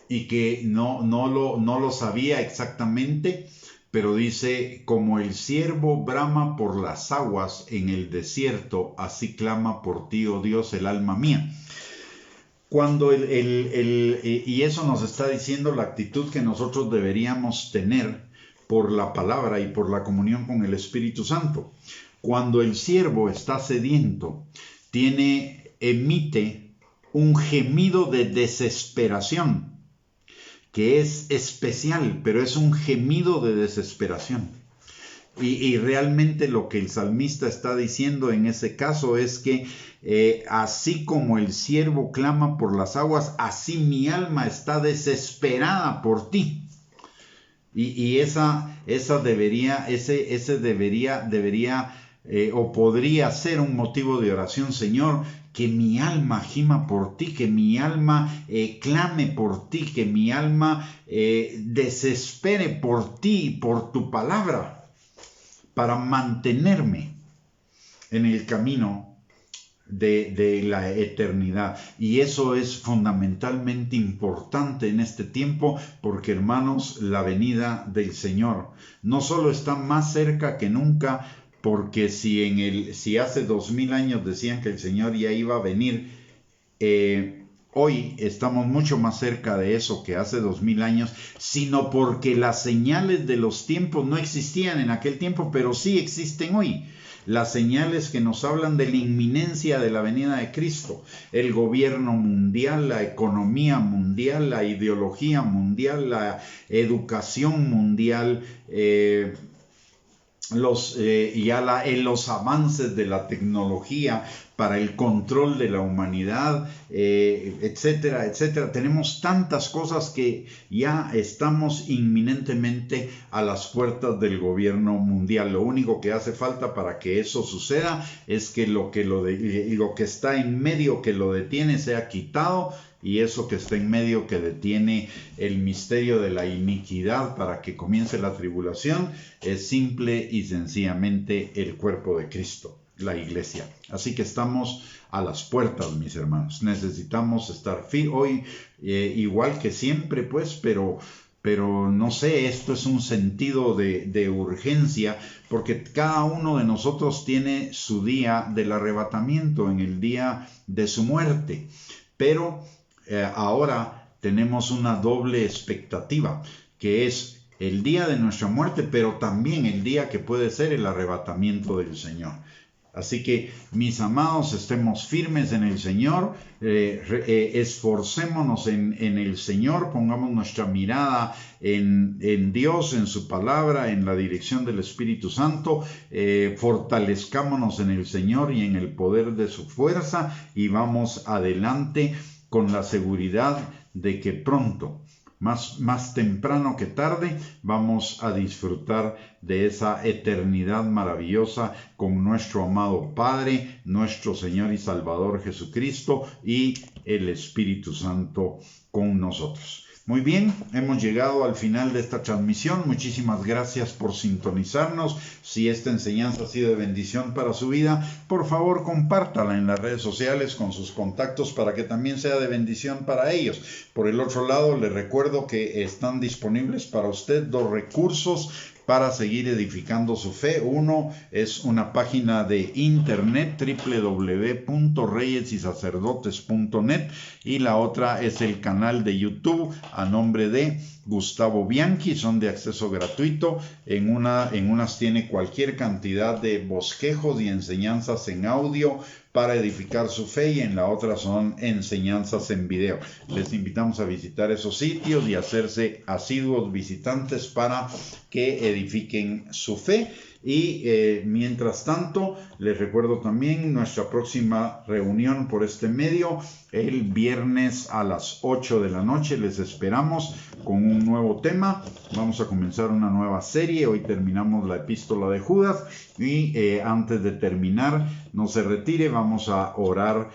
y que no lo sabía exactamente, pero dice: como el ciervo brama por las aguas en el desierto, así clama por ti, oh Dios, el alma mía. Cuando y eso nos está diciendo la actitud que nosotros deberíamos tener por la palabra y por la comunión con el Espíritu Santo. Cuando el siervo está sediento, emite un gemido de desesperación, que es especial, pero es un gemido de desesperación. Y realmente lo que el salmista está diciendo en ese caso es que así como el siervo clama por las aguas, así mi alma está desesperada por ti. Y ese debería o podría ser un motivo de oración. Señor, que mi alma gima por ti, que mi alma clame por ti, que mi alma desespere por ti, por tu palabra, para mantenerme en el camino de la eternidad. Y eso es fundamentalmente importante en este tiempo, porque, hermanos, la venida del Señor no solo está más cerca que nunca, porque si hace 2000 años decían que el Señor ya iba a venir, hoy estamos mucho más cerca de eso que hace 2000 años, sino porque las señales de los tiempos no existían en aquel tiempo, pero sí existen hoy. Las señales que nos hablan de la inminencia de la venida de Cristo, el gobierno mundial, la economía mundial, la ideología mundial, la educación mundial, los avances de la tecnología para el control de la humanidad, etcétera, etcétera. Tenemos tantas cosas que ya estamos inminentemente a las puertas del gobierno mundial. Lo único que hace falta para que eso suceda es que lo que está en medio que lo detiene sea quitado, y eso que está en medio que detiene el misterio de la iniquidad para que comience la tribulación es simple y sencillamente el cuerpo de Cristo, la iglesia. Así que estamos a las puertas, mis hermanos. Necesitamos estar hoy igual que siempre, pues, pero no sé, esto es un sentido de urgencia, porque cada uno de nosotros tiene su día del arrebatamiento, en el día de su muerte. Pero ahora tenemos una doble expectativa, que es el día de nuestra muerte, pero también el día que puede ser el arrebatamiento del Señor. Así que, mis amados, estemos firmes en el Señor, esforcémonos en el Señor, pongamos nuestra mirada en Dios, en su palabra, en la dirección del Espíritu Santo, fortalezcámonos en el Señor y en el poder de su fuerza, y vamos adelante con la seguridad de que pronto, más temprano que tarde, vamos a disfrutar de esa eternidad maravillosa con nuestro amado Padre, nuestro Señor y Salvador Jesucristo, y el Espíritu Santo con nosotros. Muy bien, hemos llegado al final de esta transmisión. Muchísimas gracias por sintonizarnos. Si esta enseñanza ha sido de bendición para su vida, por favor compártala en las redes sociales con sus contactos para que también sea de bendición para ellos. Por el otro lado, les recuerdo que están disponibles para usted 2 recursos para seguir edificando su fe. Uno es una página de internet, www.reyesysacerdotes.net, y la otra es el canal de YouTube a nombre de Gustavo Bianchi. Son de acceso gratuito. En unas tiene cualquier cantidad de bosquejos y enseñanzas en audio para edificar su fe, y en la otra son enseñanzas en video. Les invitamos a visitar esos sitios y hacerse asiduos visitantes para que edifiquen su fe. Y mientras tanto, les recuerdo también nuestra próxima reunión por este medio, el viernes a las 8 de la noche. Les esperamos con un nuevo tema. Vamos a comenzar una nueva serie. Hoy terminamos la epístola de Judas y antes de terminar, no se retire, vamos a orar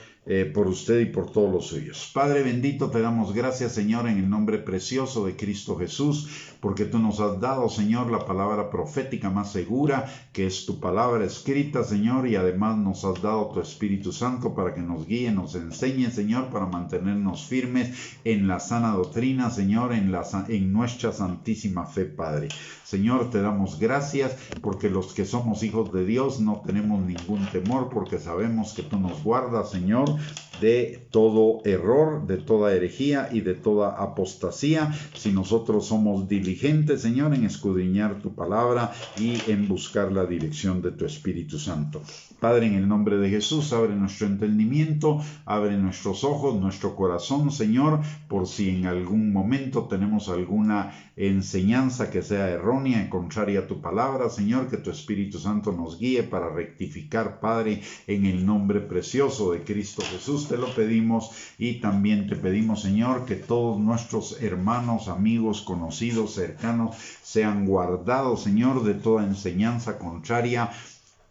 por usted y por todos los suyos. Padre bendito, te damos gracias, Señor, en el nombre precioso de Cristo Jesús, porque tú nos has dado, Señor, la palabra profética más segura, que es tu palabra escrita, Señor, y además nos has dado tu Espíritu Santo para que nos guíe, nos enseñe, Señor, para mantenernos firmes en la sana doctrina, Señor, en nuestra santísima fe, Padre. Señor, te damos gracias porque los que somos hijos de Dios no tenemos ningún temor, porque sabemos que tú nos guardas, Señor, de todo error, de toda herejía y de toda apostasía, si nosotros somos diligentes, Señor, en escudriñar tu palabra y en buscar la dirección de tu Espíritu Santo. Padre, en el nombre de Jesús, abre nuestro entendimiento, abre nuestros ojos, nuestro corazón, Señor, por si en algún momento tenemos alguna enseñanza que sea errónea, contraria a tu palabra, Señor, que tu Espíritu Santo nos guíe para rectificar, Padre, en el nombre precioso de Cristo Jesús te lo pedimos, y también te pedimos, Señor, que todos nuestros hermanos, amigos, conocidos, cercanos, sean guardados, Señor, de toda enseñanza contraria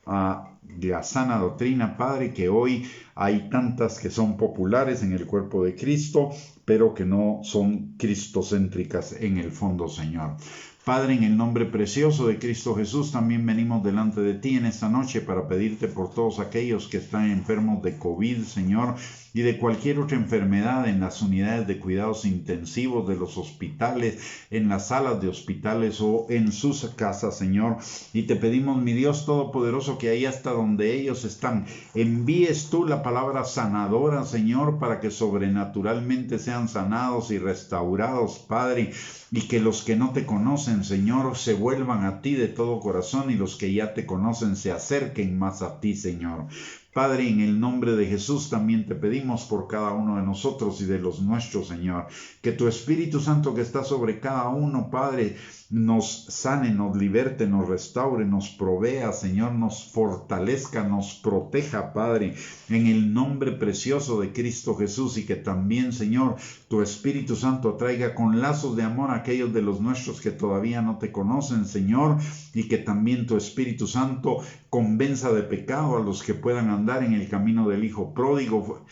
a la sana doctrina, Padre, que hoy hay tantas que son populares en el cuerpo de Cristo, pero que no son cristocéntricas en el fondo, Señor. Padre, en el nombre precioso de Cristo Jesús, también venimos delante de ti en esta noche para pedirte por todos aquellos que están enfermos de COVID, Señor, y de cualquier otra enfermedad en las unidades de cuidados intensivos de los hospitales, en las salas de hospitales o en sus casas, Señor. Y te pedimos, mi Dios Todopoderoso, que ahí hasta donde ellos están, envíes tú la palabra sanadora, Señor, para que sobrenaturalmente sean sanados y restaurados, Padre, y que los que no te conocen, Señor, se vuelvan a ti de todo corazón, y los que ya te conocen se acerquen más a ti, Señor. Padre, en el nombre de Jesús también te pedimos por cada uno de nosotros y de los nuestros, Señor, que tu Espíritu Santo que está sobre cada uno, Padre, nos sane, nos liberte, nos restaure, nos provea, Señor, nos fortalezca, nos proteja, Padre, en el nombre precioso de Cristo Jesús, y que también, Señor, tu Espíritu Santo traiga con lazos de amor a aquellos de los nuestros que todavía no te conocen, Señor, y que también tu Espíritu Santo convenza de pecado a los que puedan andar en el camino del Hijo pródigo,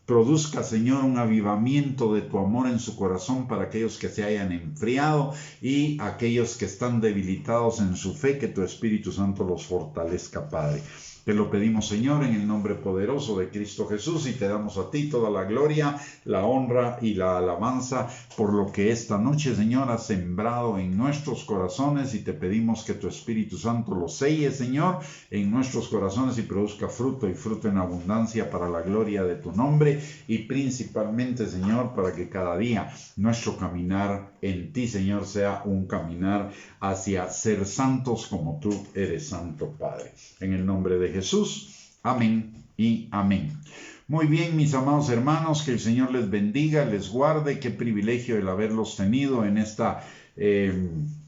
produzca, Señor, un avivamiento de tu amor en su corazón para aquellos que se hayan enfriado y aquellos que están debilitados en su fe, que tu Espíritu Santo los fortalezca, Padre. Te lo pedimos, Señor, en el nombre poderoso de Cristo Jesús, y te damos a ti toda la gloria, la honra y la alabanza por lo que esta noche, Señor, has sembrado en nuestros corazones, y te pedimos que tu Espíritu Santo lo selle, Señor, en nuestros corazones y produzca fruto, y fruto en abundancia para la gloria de tu nombre, y principalmente, Señor, para que cada día nuestro caminar en ti, Señor, sea un caminar hacia ser santos como tú eres santo, Padre. En el nombre de Jesús, amén y amén. Muy bien, mis amados hermanos, que el Señor les bendiga, les guarde. Qué privilegio el haberlos tenido en esta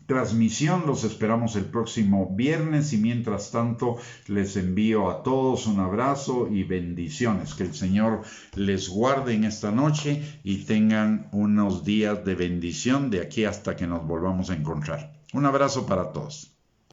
transmisión. Los esperamos el próximo viernes, y mientras tanto les envío a todos un abrazo y bendiciones. Que el Señor les guarde en esta noche y tengan unos días de bendición de aquí hasta que nos volvamos a encontrar. Un abrazo para todos.